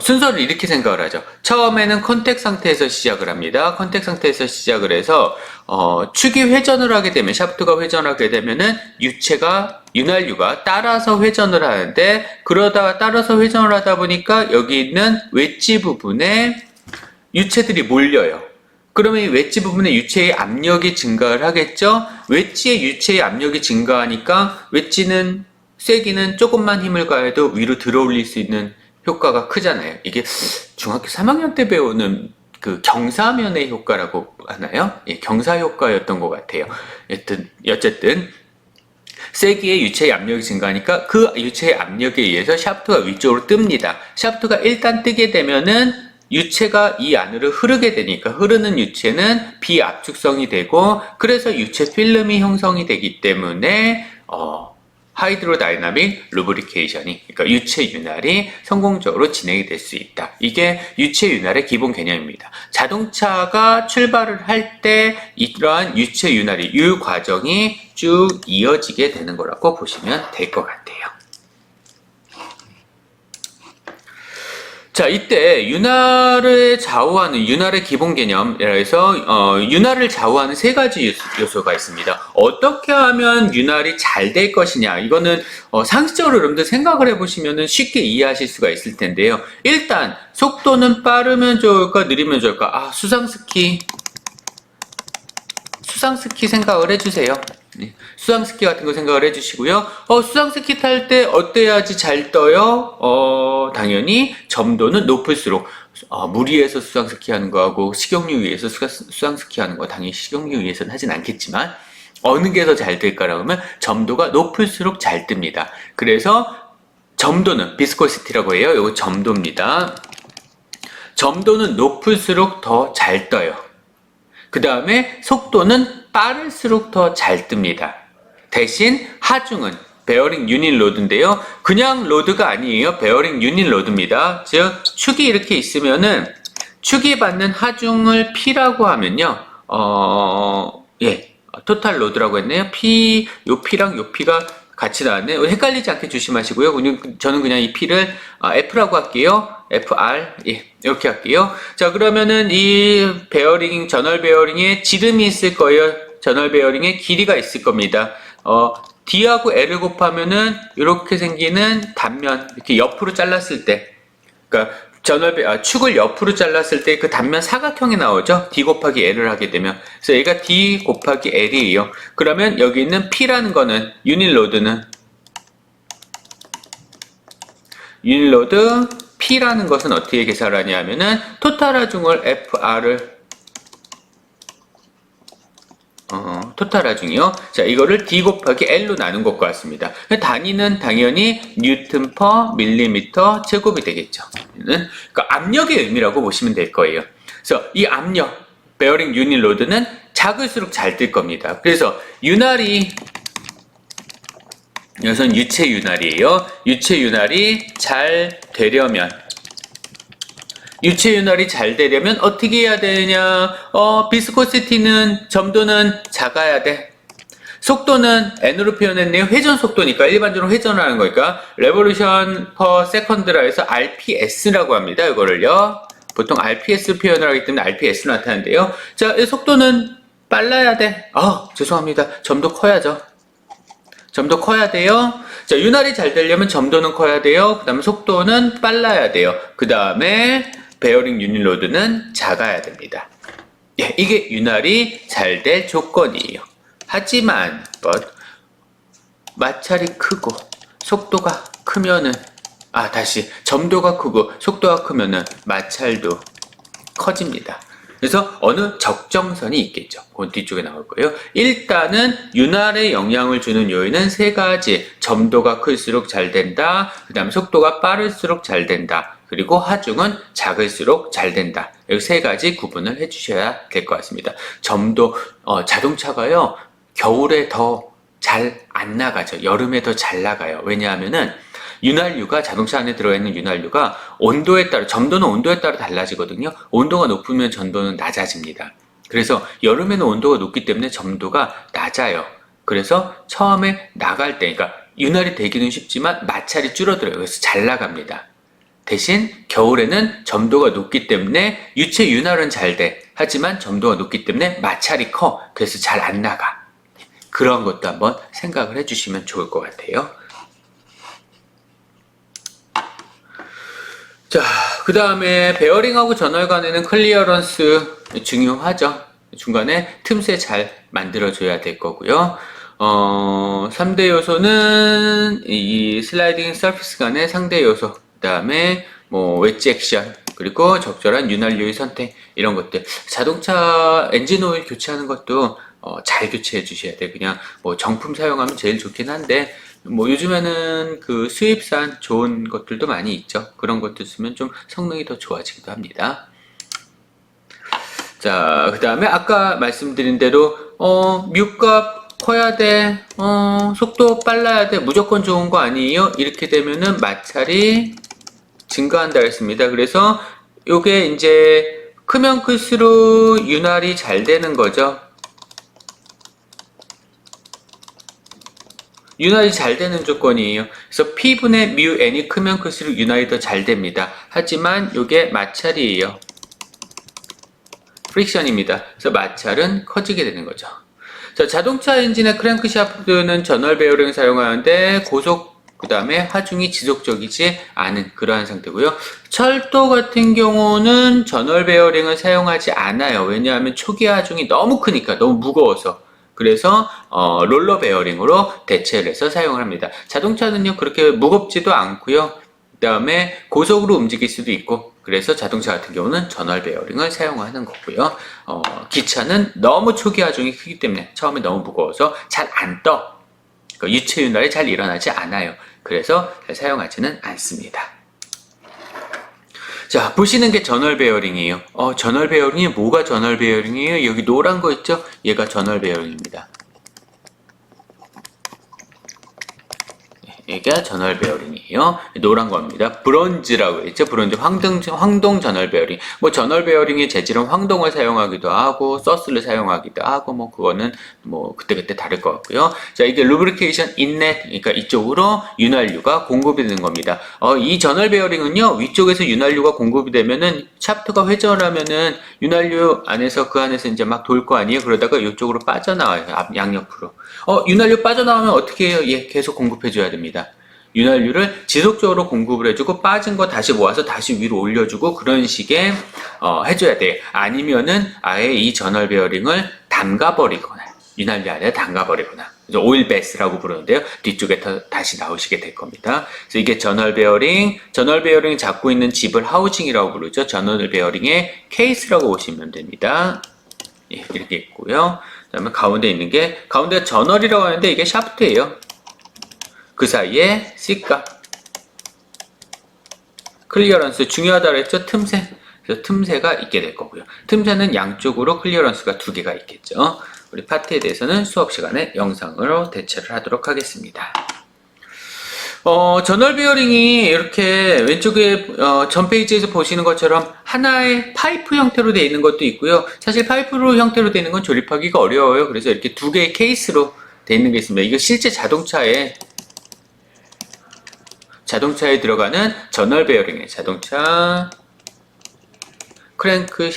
순서를 이렇게 생각을 하죠. 처음에는 컨택 상태에서 시작을 합니다. 컨택 상태에서 시작을 해서 축이 회전을 하게 되면 샤프트가 회전하게 되면은 윤활유가 따라서 회전을 하는데 그러다가 따라서 회전을 하다 보니까 여기 있는 웨지 부분에 유체들이 몰려요. 그러면 이 웨지 부분에 유체의 압력이 증가를 하겠죠? 웨지의 유체의 압력이 증가하니까 웨지는 세기는 조금만 힘을 가해도 위로 들어올릴 수 있는 효과가 크잖아요. 이게 중학교 3학년 때 배우는 그 경사면의 효과라고 하나요? 예, 경사 효과였던 것 같아요. 어쨌든 세기의 유체의 압력이 증가하니까 그 유체의 압력에 의해서 샤프트가 위쪽으로 뜹니다. 샤프트가 일단 뜨게 되면은 유체가 이 안으로 흐르게 되니까 흐르는 유체는 비압축성이 되고 그래서 유체 필름이 형성이 되기 때문에 하이드로다이나믹 루브리케이션이 그러니까 유체 윤활이 성공적으로 진행이 될 수 있다. 이게 유체 윤활의 기본 개념입니다. 자동차가 출발을 할 때 이러한 유체 윤활이 이 과정이 쭉 이어지게 되는 거라고 보시면 될 것 같아요. 자, 이때 윤활을 좌우하는 윤활의 기본 개념이라서 윤활을 좌우하는 세 가지 요소가 있습니다. 어떻게 하면 윤활이 잘 될 것이냐 이거는 상식적으로 여러분들 생각을 해보시면 쉽게 이해하실 수가 있을 텐데요. 일단 속도는 빠르면 좋을까 느리면 좋을까? 수상스키 생각을 해주세요. 수상스키 같은 거 생각을 해주시고요. 수상스키 탈 때 어때야지 잘 떠요? 당연히 점도는 높을수록 물 위에서 수상스키 하는 거하고 식용유 위에서 수상스키 하는 거 당연히 식용유 위에서는 하진 않겠지만 어느 게 더 잘 될까라고 하면 점도가 높을수록 잘 뜹니다. 그래서 점도는 비스코시티라고 해요. 이거 점도입니다. 점도는 높을수록 더 잘 떠요. 그 다음에 속도는 빠를수록 더 잘 뜹니다. 대신 하중은 베어링 유닛 로드인데요. 그냥 로드가 아니에요. 베어링 유닛 로드입니다. 즉 축이 이렇게 있으면은 축이 받는 하중을 P라고 하면요. 토탈 로드라고 했네요. 요 P랑 요 P가 같이 나왔네요. 헷갈리지 않게 조심하시고요. 저는 그냥 이 P를 F라고 할게요. FR, 이렇게 할게요. 자, 그러면은 이 베어링, 전월 베어링에 지름이 있을 거예요. 전월 베어링에 길이가 있을 겁니다. D하고 L을 곱하면은 이렇게 생기는 단면, 이렇게 옆으로 잘랐을 때, 그러니까 축을 옆으로 잘랐을 때 그 단면 사각형이 나오죠. D 곱하기 L을 하게 되면. 그래서 얘가 D 곱하기 L이에요. 그러면 여기 있는 P라는 거는 유닛 로드는 유닛 로드 P라는 것은 어떻게 계산을 하냐 하면은 토탈 하중을 FR을 토탈 하중이요. 자, 이거를 D 곱하기 L로 나눈 것과 같습니다. 단위는 당연히 뉴턴 퍼 밀리미터 제곱이 되겠죠. 그러니까 압력의 의미라고 보시면 될 거예요. 그래서 이 압력, 베어링 유닛 로드는 작을수록 잘 뜰 겁니다. 그래서 윤활이, 이것은 유체 윤활이에요. 유체 윤활이 잘 되려면, 유체 윤활이 잘 되려면 어떻게 해야 되냐? 비스코시티는, 점도는 작아야 돼. 속도는 n으로 표현했네요. 회전 속도니까, 일반적으로 회전하는 거니까 revolution per second라 해서 RPS라고 합니다. 이거를요. 보통 RPS 표현을 하기 때문에 RPS로 나타나는데요. 자, 이 속도는 빨라야 돼. 죄송합니다. 점도 커야죠. 점도 커야 돼요. 자, 윤활이 잘 되려면 점도는 커야 돼요. 그 다음에 속도는 빨라야 돼요. 그 다음에 베어링 유닛 로드는 작아야 됩니다. 예, 이게 윤활이 잘 될 조건이에요. 하지만 마찰이 크고 속도가 크면은, 점도가 크고 속도가 크면은 마찰도 커집니다. 그래서 어느 적정선이 있겠죠. 그건 뒤쪽에 나올 거예요. 일단은 윤활에 영향을 주는 요인은 세 가지. 점도가 클수록 잘 된다. 그 다음에 속도가 빠를수록 잘 된다. 그리고 하중은 작을수록 잘 된다. 이 세 가지 구분을 해주셔야 될 것 같습니다. 점도, 자동차가요, 겨울에 더 잘 안 나가죠. 여름에 더 잘 나가요. 왜냐하면은 윤활유가, 자동차 안에 들어있는 윤활유가 온도에 따라, 점도는 온도에 따라 달라지거든요. 온도가 높으면 점도는 낮아집니다. 그래서 여름에는 온도가 높기 때문에 점도가 낮아요. 그래서 처음에 나갈 때, 그러니까 윤활이 되기는 쉽지만 마찰이 줄어들어요. 그래서 잘 나갑니다. 대신 겨울에는 점도가 높기 때문에 유체 윤활은 잘 돼. 하지만 점도가 높기 때문에 마찰이 커. 그래서 잘 안 나가. 그런 것도 한번 생각을 해주시면 좋을 것 같아요. 자, 그 다음에 베어링하고 전월 간에는 클리어런스 중요하죠. 중간에 틈새 잘 만들어줘야 될 거고요. 3대 요소는 이 슬라이딩 서피스 간의 상대 요소, 그 다음에 웨지 액션, 그리고 적절한 윤활유의 선택, 이런 것들. 자동차 엔진 오일 교체하는 것도 잘 교체해 주셔야 돼요. 그냥 정품 사용하면 제일 좋긴 한데, 요즘에는 그 수입산 좋은 것들도 많이 있죠. 그런 것들 쓰면 좀 성능이 더 좋아지기도 합니다. 자, 그 다음에 아까 말씀드린 대로, 뮤값 커야 돼, 속도 빨라야 돼, 무조건 좋은 거 아니에요? 이렇게 되면은 마찰이 증가한다 했습니다. 그래서 요게 이제 크면 클수록 윤활이 잘 되는 거죠. 윤활이 잘 되는 조건이에요. 그래서 P분의 뮤 N이 크면 클수록 윤활이 더 잘 됩니다. 하지만 이게 마찰이에요. 프릭션입니다. 그래서 마찰은 커지게 되는 거죠. 자, 자동차 엔진의 크랭크샤프트는 전월 베어링을 사용하는데 고속, 그 다음에 하중이 지속적이지 않은 그러한 상태고요. 철도 같은 경우는 전월 베어링을 사용하지 않아요. 왜냐하면 초기 하중이 너무 크니까, 너무 무거워서. 그래서 롤러 베어링으로 대체를 해서 사용을 합니다. 자동차는요 그렇게 무겁지도 않고요. 그 다음에 고속으로 움직일 수도 있고, 그래서 자동차 같은 경우는 전월 베어링을 사용하는 거고요. 기차는 너무 초기 하중이 크기 때문에 처음에 너무 무거워서 잘 안 떠. 유체 윤활이 잘 일어나지 않아요. 그래서 잘 사용하지는 않습니다. 자, 보시는 게 전월 베어링이에요. 전월 베어링이 뭐가 전월 베어링이에요? 여기 노란 거 있죠? 얘가 전월 베어링입니다. 얘가 전월 베어링이에요. 노란 겁니다. 브론즈라고 했죠. 브론즈, 황동 전월 베어링. 전월 베어링의 재질은 황동을 사용하기도 하고 서스를 사용하기도 하고 그거는 그때그때 다를 것 같고요. 자, 이게 루브리케이션 인렛, 그러니까 이쪽으로 윤활유가 공급이 되는 겁니다. 이 전월 베어링은요 위쪽에서 윤활유가 공급이 되면은 샤프트가 회전하면은 윤활유 안에서 그 안에서 이제 막 돌 거 아니에요. 그러다가 이쪽으로 빠져나와요. 양옆으로. 윤활유 빠져나오면 어떻게 해요? 계속 공급해줘야 됩니다. 윤활유를 지속적으로 공급을 해주고 빠진 거 다시 모아서 다시 위로 올려주고 그런 식의 해줘야 돼요. 아니면은 아예 이 전월 베어링을 담가버리거나 윤활유 안에 담가버리거나 오일 베스라고 부르는데요. 뒤쪽에 다시 나오시게 될 겁니다. 그래서 이게 전월 베어링이 잡고 있는 집을 하우징이라고 부르죠. 전월 베어링의 케이스라고 보시면 됩니다. 이렇게 있고요. 그 다음에 가운데 있는 게, 가운데 전월이라고 하는데 이게 샤프트예요. 그 사이에 C값. 클리어런스 중요하다고 했죠? 틈새. 그래서 틈새가 있게 될 거고요. 틈새는 양쪽으로 클리어런스가 2개가 있겠죠. 우리 파트에 대해서는 수업 시간에 영상으로 대체를 하도록 하겠습니다. 저널 베어링이 이렇게 왼쪽에 전 페이지에서 보시는 것처럼 하나의 파이프 형태로 되어 있는 것도 있고요. 사실 파이프로 형태로 되어 있는 건 조립하기가 어려워요. 그래서 이렇게 2개의 케이스로 되어 있는 게 있습니다. 이거 실제 자동차에 들어가는 저널 베어링이에요. 자동차 크랭크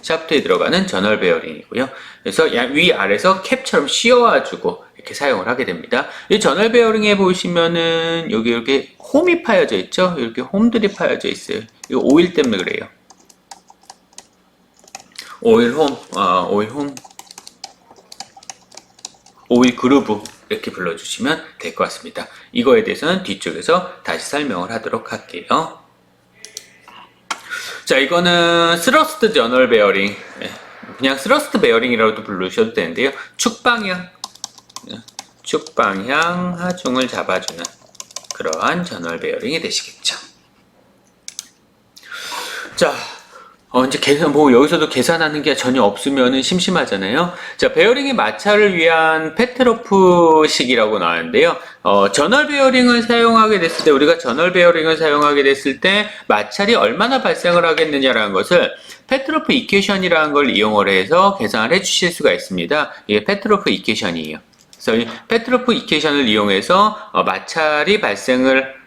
샤프트에 들어가는 저널 베어링이고요. 그래서 위아래에서 캡처럼 씌워가지고 이렇게 사용을 하게 됩니다. 이 저널 베어링에 보시면은 여기 이렇게 홈이 파여져 있죠. 이렇게 홈들이 파여져 있어요. 이거 오일 때문에 그래요. 오일 그루브 이렇게 불러주시면 될 것 같습니다. 이거에 대해서는 뒤쪽에서 다시 설명을 하도록 할게요. 자, 이거는 스러스트 저널 베어링, 그냥 스러스트 베어링이라고도 부르셔도 되는데요. 축방향 하중을 잡아주는 그러한 저널 베어링이 되시겠죠. 자, 이제 여기서도 계산하는 게 전혀 없으면 심심하잖아요. 자, 베어링의 마찰을 위한 페트로프식이라고 나왔는데요. 저널 베어링을 사용하게 됐을 때, 우리가 저널 베어링을 사용하게 됐을 때, 마찰이 얼마나 발생을 하겠느냐라는 것을 페트로프 이퀘이션이라는 걸 이용을 해서 계산을 해 주실 수가 있습니다. 이게 페트로프 이퀘이션이에요. 그래서 이 페트로프 이퀘이션을 이용해서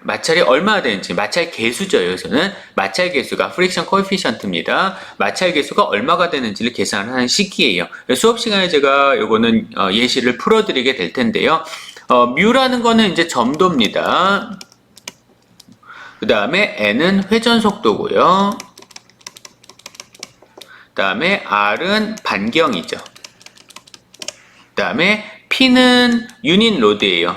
마찰이 얼마나 되는지, 마찰 계수죠. 여기서는 마찰 계수가 프릭션 코에피션트입니다. 마찰 계수가 얼마가 되는지를 계산하는 식이에요. 수업 시간에 제가 요거는 예시를 풀어드리게 될 텐데요. 뮤라는 거는 이제 점도입니다. 그 다음에 n은 회전 속도고요. 그 다음에 r은 반경이죠. 그 다음에 P는 유닛 로드예요.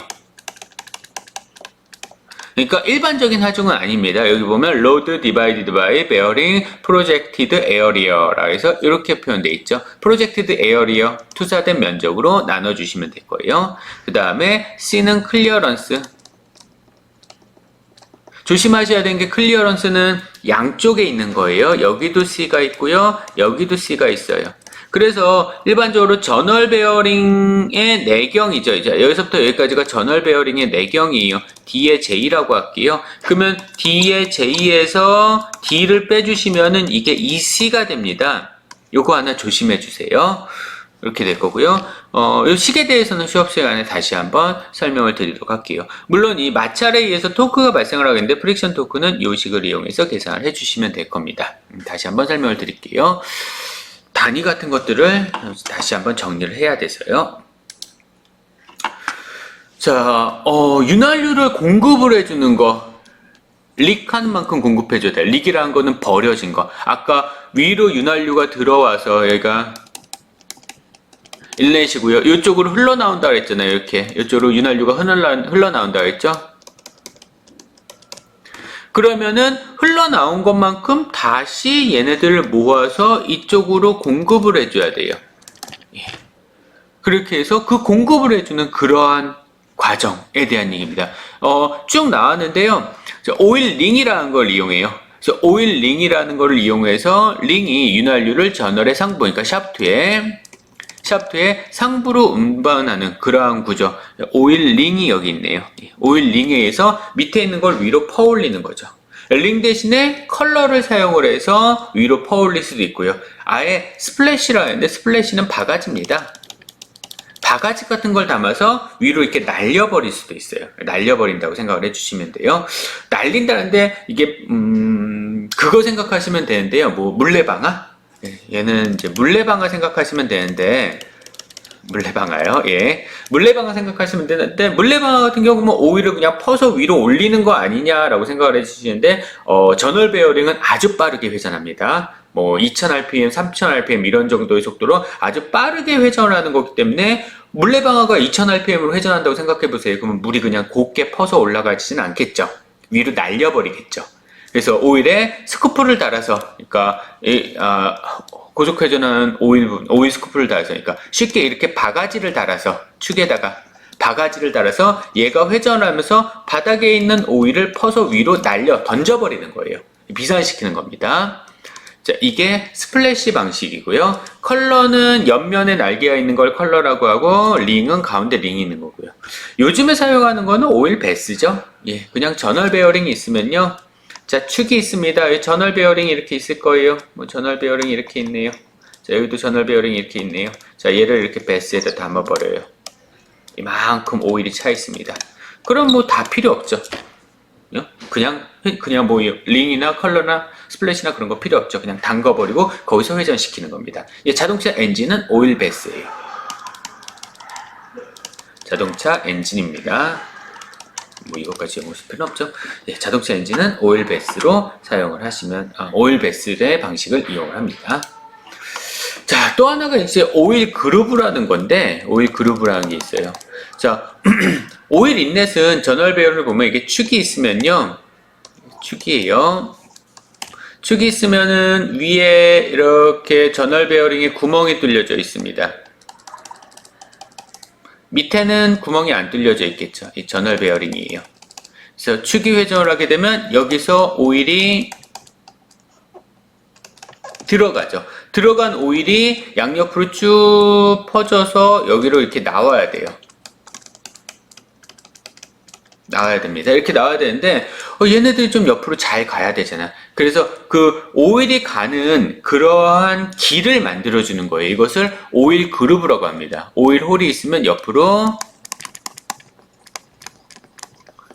그러니까 일반적인 하중은 아닙니다. 여기 보면 load divided by bearing projected area라 해서 이렇게 표현되어 있죠. projected area, 투사된 면적으로 나눠주시면 될 거예요. 그 다음에 C는 clearance. 조심하셔야 되는 게 클리어런스는 양쪽에 있는 거예요. 여기도 C가 있고요. 여기도 C가 있어요. 그래서 일반적으로 저널 베어링의 내경이죠. 이제 여기서부터 여기까지가 저널 베어링의 내경이에요. D의 J라고 할게요. 그러면 D의 J에서 D를 빼주시면은 이게 EC가 됩니다. 요거 하나 조심해 주세요. 이렇게 될 거고요. 이 식에 대해서는 수업 시간에 다시 한번 설명을 드리도록 할게요. 물론 이 마찰에 의해서 토크가 발생을 하겠는데 프릭션 토크는 이 식을 이용해서 계산을 해주시면 될 겁니다. 다시 한번 설명을 드릴게요. 단위 같은 것들을 다시 한번 정리를 해야 돼서요. 자, 윤활유를 공급을 해주는 거, 릭하는 만큼 공급해줘야 돼. 릭이라는 거는 버려진 거. 아까 위로 윤활유가 들어와서 얘가 인렛이고요. 이쪽으로 흘러나온다 그랬잖아요. 이렇게 이쪽으로 윤활유가 흘러나온다 그랬죠. 그러면은 흘러나온 것만큼 다시 얘네들을 모아서 이쪽으로 공급을 해줘야 돼요. 예. 그렇게 해서 그 공급을 해주는 그러한 과정에 대한 얘기입니다. 쭉 나왔는데요. 오일 링이라는 걸 이용해요. 그래서 오일 링이라는 걸 이용해서 링이 윤활유를 저널의 상부, 그러니까 샤프트의 상부로 운반하는 그러한 구조. 오일 링이 여기 있네요. 오일 링에 의해서 밑에 있는 걸 위로 퍼올리는 거죠. 링 대신에 컬러를 사용을 해서 위로 퍼올릴 수도 있고요. 아예 스플래시라 하는데 스플래시는 바가지입니다. 바가지 같은 걸 담아서 위로 이렇게 날려버릴 수도 있어요. 날려버린다고 생각을 해주시면 돼요. 날린다는데 이게 그거 생각하시면 되는데요. 뭐 물레방아? 얘는 이제 물레방아 생각하시면 되는데 물레방아요. 예, 물레방아 생각하시면 되는데 물레방아 같은 경우는 오일을 그냥 퍼서 위로 올리는 거 아니냐라고 생각을 해주시는데 저널 베어링은 아주 빠르게 회전합니다. 뭐 2000rpm, 3000rpm 이런 정도의 속도로 아주 빠르게 회전을 하는 거기 때문에 물레방아가 2000rpm으로 회전한다고 생각해 보세요. 그러면 물이 그냥 곱게 퍼서 올라가지는 않겠죠. 위로 날려버리겠죠. 그래서 오일에 스쿠프를 달아서, 그러니까 고속 회전하는 오일 스쿠프를 달아서, 그러니까 쉽게 이렇게 바가지를 달아서 축에다가 바가지를 달아서 얘가 회전하면서 바닥에 있는 오일을 퍼서 위로 날려 던져버리는 거예요. 비산시키는 겁니다. 자, 이게 스플래시 방식이고요. 컬러는 옆면에 날개가 있는 걸 컬러라고 하고, 링은 가운데 링이 있는 거고요. 요즘에 사용하는 거는 오일 베스죠. 예, 그냥 저널 베어링이 있으면요. 자, 축이 있습니다. 저널 베어링이 이렇게 있을 거예요. 뭐 저널 베어링이 이렇게 있네요. 자, 여기도 저널 베어링이 이렇게 있네요. 자, 얘를 이렇게 베스에다 담아버려요. 이만큼 오일이 차 있습니다. 그럼 뭐 다 필요 없죠. 그냥 뭐 링이나 컬러나 스플래시나 그런 거 필요 없죠. 그냥 담가버리고 거기서 회전시키는 겁니다. 자동차 엔진은 오일 베스예요. 자동차 엔진입니다. 뭐 이것까지 연구할 필요는 없죠. 자동차 엔진은 오일 베스로 사용을 하시면 오일 베스의 방식을 이용을 합니다. 자, 또 하나가 이제 오일 그루브라는 건데, 오일 그루브라는 게 있어요. 자, 오일 인렛은 저널 베어링을 보면 이게 축이 있으면요, 축이에요. 축이 있으면은 위에 이렇게 저널 베어링에 구멍이 뚫려져 있습니다. 밑에는 구멍이 안 뚫려져 있겠죠. 이 저널 베어링이에요. 그래서 축이 회전을 하게 되면 여기서 오일이 들어가죠. 들어간 오일이 양옆으로 쭉 퍼져서 여기로 이렇게 나와야 돼요. 나와야 됩니다. 이렇게 나와야 되는데 얘네들이 좀 옆으로 잘 가야 되잖아. 그래서 그 오일이 가는 그러한 길을 만들어주는 거예요. 이것을 오일 그루브라고 합니다. 오일 홀이 있으면 옆으로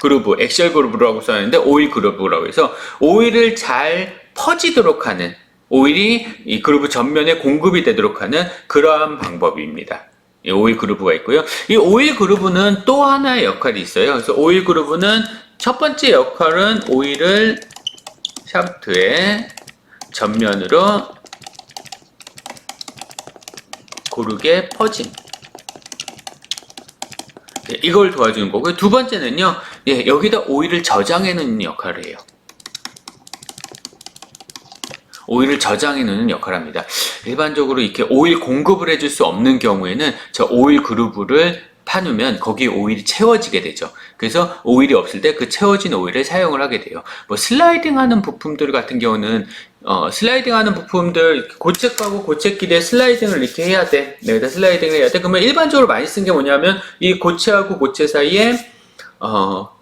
그루브, 액셜 그루브라고 써있는데 오일 그루브라고 해서 오일을 잘 퍼지도록 하는, 오일이 이 그루브 전면에 공급이 되도록 하는 그러한 방법입니다. 이 오일 그루브가 있고요. 이 오일 그루브는 또 하나의 역할이 있어요. 그래서 오일 그루브는 첫 번째 역할은 오일을 샤프트의 전면으로 고르게 퍼짐. 이걸 도와주는 거고요. 두 번째는요, 여기다 오일을 저장해 놓는 역할을 해요. 오일을 저장해 놓는 역할을 합니다. 일반적으로 이렇게 오일 공급을 해줄 수 없는 경우에는 저 오일 그루브를 파놓으면 거기에 오일이 채워지게 되죠. 그래서 오일이 없을 때 그 채워진 오일을 사용을 하게 돼요. 뭐 슬라이딩 하는 부품들 같은 경우는 슬라이딩 하는 부품들 고체하고 고체끼리에 슬라이딩을 이렇게 해야 돼. 여기다 슬라이딩을 해야 돼. 그러면 일반적으로 많이 쓴 게 뭐냐면 이 고체하고 고체 사이에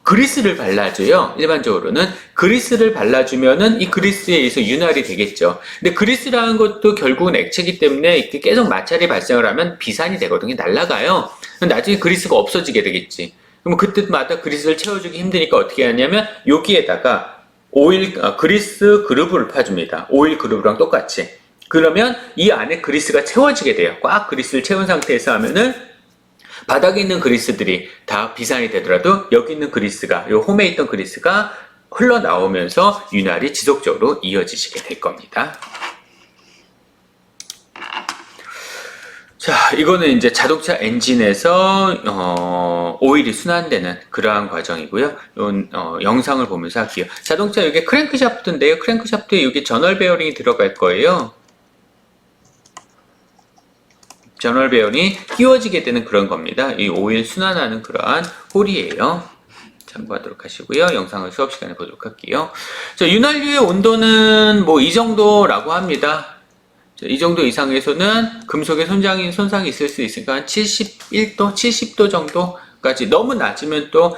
그리스를 발라줘요. 일반적으로는 그리스를 발라주면은 이 그리스에 의해서 윤활이 되겠죠. 근데 그리스라는 것도 결국은 액체이기 때문에 이렇게 계속 마찰이 발생을 하면 비산이 되거든요. 날아가요. 나중에 그리스가 없어지게 되겠지. 그럼 그때마다 그리스를 채워주기 힘드니까 어떻게 하냐면 여기에다가 그리스 그루브를 파줍니다. 오일 그루브랑 똑같이. 그러면 이 안에 그리스가 채워지게 돼요. 꽉 그리스를 채운 상태에서 하면은 바닥에 있는 그리스들이 다 비산이 되더라도 여기 있는 그리스가, 요 홈에 있던 그리스가 흘러나오면서 윤활이 지속적으로 이어지시게 될 겁니다. 자, 이거는 이제 자동차 엔진에서 오일이 순환되는 그러한 과정이고요. 이건 영상을 보면서 할게요. 자동차 이게 크랭크샤프트인데요. 크랭크샤프트에 여기 저널 베어링이 들어갈 거예요. 저널 베어링이 끼워지게 되는 그런 겁니다. 이 오일 순환하는 그러한 홀이에요. 참고하도록 하시고요. 영상을 수업 시간에 보도록 할게요. 자, 윤활유의 온도는 뭐 이 정도라고 합니다. 자, 이 정도 이상에서는 금속의 손상이 있을 수 있으니까 한 71도, 70도 정도까지. 너무 낮으면 또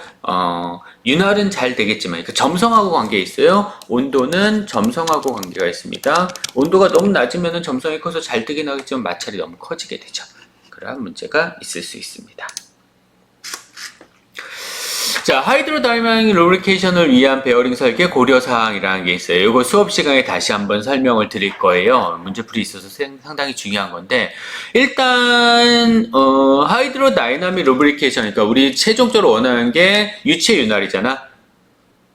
윤활은 잘 되겠지만 그 점성하고 관계 있어요. 온도는 점성하고 관계가 있습니다. 온도가 너무 낮으면 점성이 커서 잘 되긴 하겠지만 마찰이 너무 커지게 되죠. 그러한 문제가 있을 수 있습니다. 자, 하이드로다이나믹 루브리케이션을 위한 베어링 설계 고려사항이라는 게 있어요. 이거 수업 시간에 다시 한번 설명을 드릴 거예요. 문제풀이 있어서 상당히 중요한 건데, 일단 하이드로다이나믹 루브리케이션, 그러니까 우리 최종적으로 원하는 게 유체 윤활이잖아.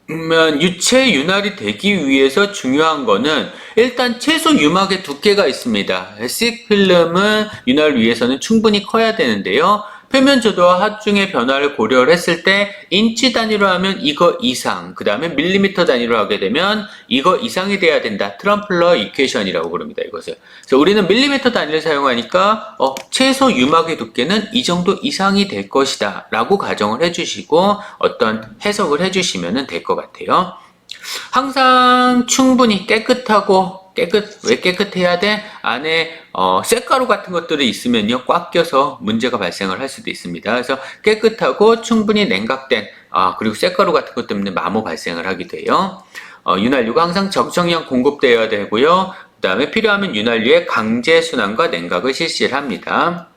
그러면 유체 윤활이 되기 위해서 중요한 거는 일단 최소 유막의 두께가 있습니다. 식 필름은 윤활을 위해서는 충분히 커야 되는데요. 표면 조도와 하중의 변화를 고려를 했을 때 인치 단위로 하면 이거 이상, 그 다음에 밀리미터 단위로 하게 되면 이거 이상이 돼야 된다. 트럼플러 이퀘이션이라고 부릅니다. 이것을. 그래서 우리는 밀리미터 단위를 사용하니까 최소 유막의 두께는 이 정도 이상이 될 것이다 라고 가정을 해주시고 어떤 해석을 해주시면 될 것 같아요. 항상 충분히 왜 깨끗해야 돼? 안에 쇳가루 같은 것들이 있으면요 꽉 껴서 문제가 발생을 할 수도 있습니다. 그래서 깨끗하고 충분히 냉각된 그리고 쇳가루 같은 것 때문에 마모 발생을 하게 돼요. 윤활유가 항상 적정량 공급되어야 되고요. 그 다음에 필요하면 윤활유의 강제 순환과 냉각을 실시를 합니다.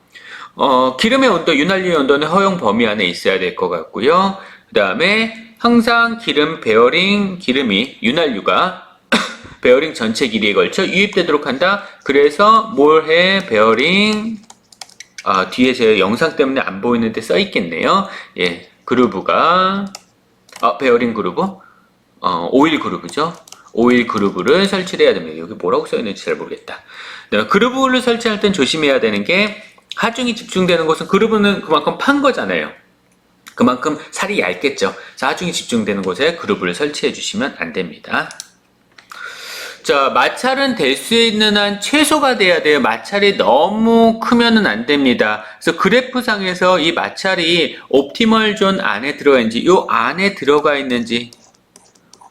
기름의 온도, 윤활유의 온도는 허용 범위 안에 있어야 될 것 같고요. 그 다음에 항상 기름이 윤활유가 베어링 전체 길이에 걸쳐 유입되도록 한다. 그래서 뭘 해? 베어링 뒤에 제 영상 때문에 안 보이는데 써 있겠네요. 예, 그루브가 베어링 그루브, 오일 그루브죠. 오일 그루브를 설치를 해야 됩니다. 여기 뭐라고 써 있는지 잘 모르겠다. 네, 그루브를 설치할 땐 조심해야 되는 게 하중이 집중되는 곳은 그루브는 그만큼 판 거잖아요. 그만큼 살이 얇겠죠. 그래서 하중이 집중되는 곳에 그루브를 설치해 주시면 안 됩니다. 자, 마찰은 될 수 있는 한 최소가 돼야 돼요. 마찰이 너무 크면은 안 됩니다. 그래서 그래프상에서 이 마찰이 옵티멀 존 안에 들어가 있는지, 요 안에 들어가 있는지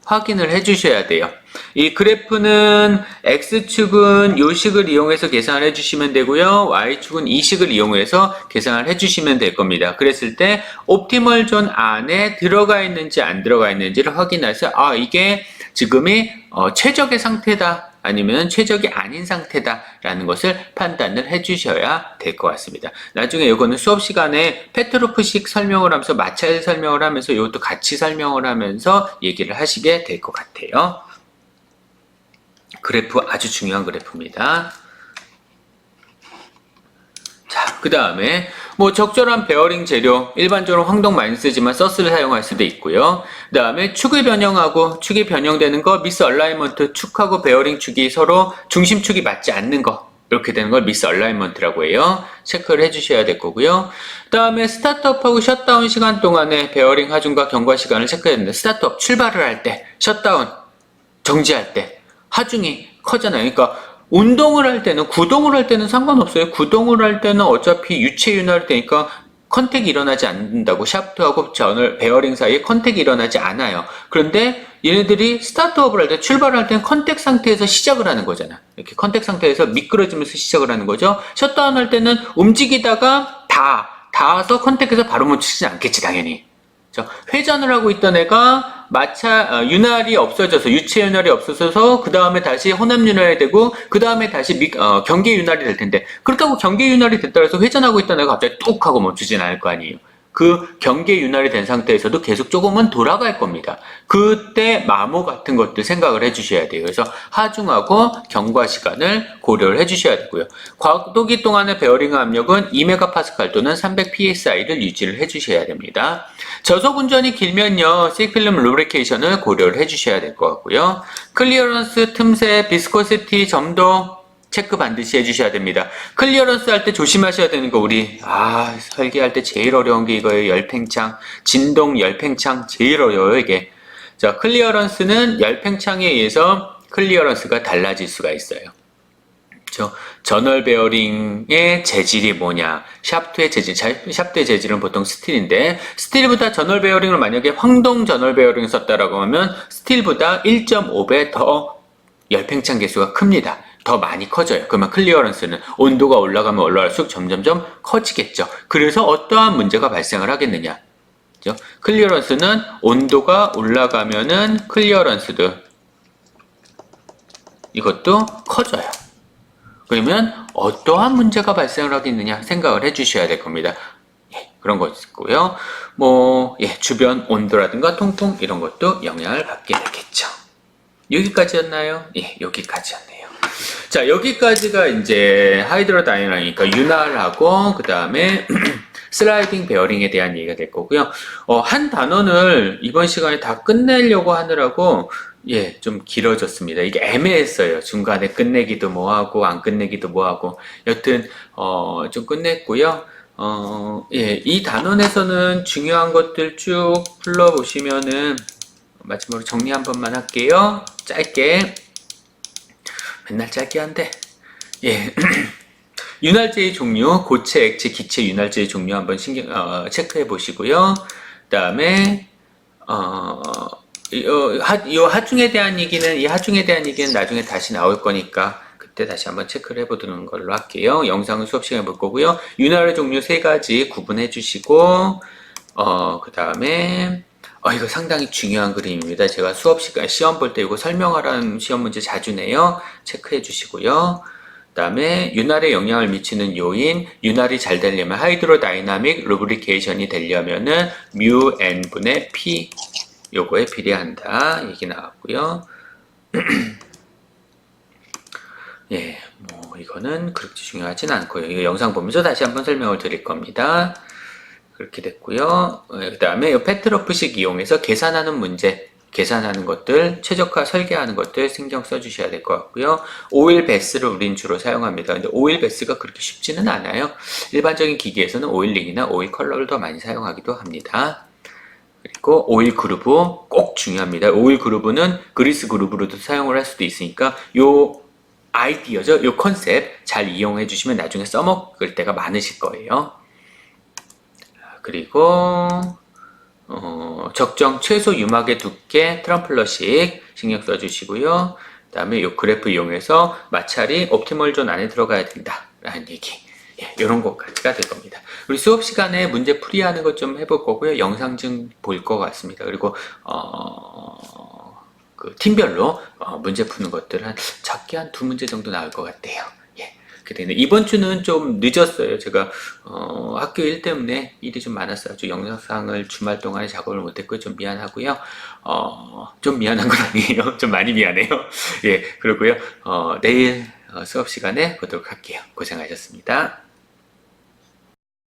확인을 해 주셔야 돼요. 이 그래프는 X축은 요 식을 이용해서 계산을 해주시면 되고요. Y축은 이 식을 이용해서 계산을 해주시면 될 겁니다. 그랬을 때 옵티멀 존 안에 들어가 있는지 안 들어가 있는지를 확인해서 이게 지금이 최적의 상태다 아니면 최적이 아닌 상태다 라는 것을 판단을 해주셔야 될 것 같습니다. 나중에 이거는 수업 시간에 페트로프식 설명을 하면서 마찰 설명을 하면서 이것도 같이 설명을 하면서 얘기를 하시게 될 것 같아요. 그래프 아주 중요한 그래프입니다. 자, 그 다음에 적절한 베어링 재료, 일반적으로 황동 많이 쓰지만 서스를 사용할 수도 있고요. 그 다음에 축을 변형하고 축이 변형되는 거, 미스 얼라이먼트, 축하고 베어링 축이 서로 중심축이 맞지 않는 거, 이렇게 되는 걸 미스 얼라이먼트라고 해요. 체크를 해주셔야 될 거고요. 그 다음에 스타트업하고 셧다운 시간 동안에 베어링 하중과 경과 시간을 체크해야 됩니다. 스타트업, 출발을 할 때, 셧다운, 정지할 때 하중이 커잖아요. 그러니까 운동을 할 때는, 구동을 할 때는 상관없어요. 구동을 할 때는 어차피 유체 윤활이 되니까 컨택이 일어나지 않는다고. 샤프트하고 베어링 사이에 컨택이 일어나지 않아요. 그런데 얘네들이 스타트업을 할 때, 출발을 할 때는 컨택 상태에서 시작을 하는 거잖아. 이렇게 컨택 상태에서 미끄러지면서 시작을 하는 거죠. 셧다운 할 때는 움직이다가 닿아서 컨택해서 바로 멈추지 않겠지, 당연히. 회전을 하고 있던 애가 윤활이 없어져서, 유체 윤활이 없어져서 그 다음에 다시 혼합 윤활이 되고 그 다음에 다시 경계 윤활이 될 텐데, 그렇다고 경계 윤활이 됐다 해서 회전하고 있던 애가 갑자기 뚝 하고 멈추진 않을 거 아니에요. 그 경계 윤활이 된 상태에서도 계속 조금은 돌아갈 겁니다. 그때 마모 같은 것들 생각을 해주셔야 돼요. 그래서 하중하고 경과 시간을 고려를 해주셔야 되고요. 과도기 동안의 베어링 압력은 2MPa 또는 300psi를 유지를 해주셔야 됩니다. 저속 운전이 길면요, C필름 루브리케이션을 고려를 해주셔야 될 것 같고요. 클리어런스, 틈새, 비스코시티, 점도 체크 반드시 해주셔야 됩니다. 클리어런스 할 때 조심하셔야 되는 거, 우리 설계할 때 제일 어려운 게 이거예요. 열팽창, 진동 열팽창 제일 어려워요, 이게. 자, 클리어런스는 열팽창에 의해서 클리어런스가 달라질 수가 있어요. 저널 베어링의 재질이 뭐냐, 샤프트의 재질은 보통 스틸인데, 스틸보다 저널 베어링을 만약에 황동 저널 베어링을 썼다라고 하면 스틸보다 1.5배 더 열팽창 개수가 큽니다. 더 많이 커져요. 그러면 클리어런스는 온도가 올라가면 올라갈수록 점점점 커지겠죠. 그래서 어떠한 문제가 발생을 하겠느냐. 그죠? 클리어런스는 온도가 올라가면은 클리어런스도 이것도 커져요. 그러면 어떠한 문제가 발생을 하겠느냐 생각을 해주셔야 될 겁니다. 그런 거 있고요. 주변 온도라든가 통풍 이런 것도 영향을 받게 되겠죠. 여기까지였나요? 예, 여기까지였네요. 자, 여기까지가 이제 하이드로다이나믹, 그러니까 윤활하고 그 다음에 슬라이딩 베어링에 대한 얘기가 될 거고요. 한 단원을 이번 시간에 다 끝내려고 하느라고 좀 길어졌습니다. 이게 애매했어요. 중간에 끝내기도 뭐하고 안 끝내기도 뭐하고 여튼 좀 끝냈고요. 이 단원에서는 중요한 것들 쭉 불러보시면은 마지막으로 정리 한 번만 할게요. 짧게. 맨날 짧게 한데. 윤활제의 종류, 고체, 액체, 기체 윤활제의 종류 한번 체크해 보시고요. 그 다음에 요 하중에 대한 얘기는, 이 하중에 대한 얘기는 나중에 다시 나올 거니까, 그때 다시 한번 체크를 해보는 걸로 할게요. 영상은 수업 시간에 볼 거고요. 윤활의 종류 세 가지 구분해 주시고, 그 다음에, 이거 상당히 중요한 그림입니다. 제가 수업 시간, 시험 볼 때 이거 설명하라는 시험 문제 자주 내요. 체크해 주시고요. 그 다음에 윤활에 영향을 미치는 요인, 윤활이 잘 되려면 하이드로다이나믹 루브리케이션이 되려면은 뮤 n분의 p 요거에 비례한다 얘기 나왔고요. 예, 뭐 이거는 그렇게 중요하진 않고요. 이거 영상 보면서 다시 한번 설명을 드릴 겁니다. 그렇게 됐고요. 그 다음에 페트로프식 이용해서 계산하는 문제, 계산하는 것들, 최적화 설계하는 것들 신경 써주셔야 될 것 같고요. 오일 베스를 우린 주로 사용합니다. 근데 오일 베스가 그렇게 쉽지는 않아요. 일반적인 기기에서는 오일링이나 오일 컬러를 더 많이 사용하기도 합니다. 그리고 오일 그루브 꼭 중요합니다. 오일 그루브는 그리스 그루브로도 사용을 할 수도 있으니까 요 아이디어죠. 요 컨셉 잘 이용해 주시면 나중에 써먹을 때가 많으실 거예요. 그리고 적정 최소 유막의 두께 트럼플러식 신경 써주시고요. 그 다음에 이 그래프 이용해서 마찰이 옵티멀 존 안에 들어가야 된다 라는 얘기, 이런 것까지가 될 겁니다. 우리 수업 시간에 문제 풀이하는 것 좀 해볼 거고요. 영상 좀 볼 것 같습니다. 그리고 그 팀별로 문제 푸는 것들 작게 한 2문제 정도 나올 것 같아요. 그런데 이번 주는 좀 늦었어요. 제가 학교 일 때문에 일이 좀 많았어요. 영상을 주말 동안에 작업을 못했고 좀 미안하고요. 좀 미안한 건 아니에요. 좀 많이 미안해요. 예, 그러고요. 내일 수업 시간에 보도록 할게요. 고생하셨습니다.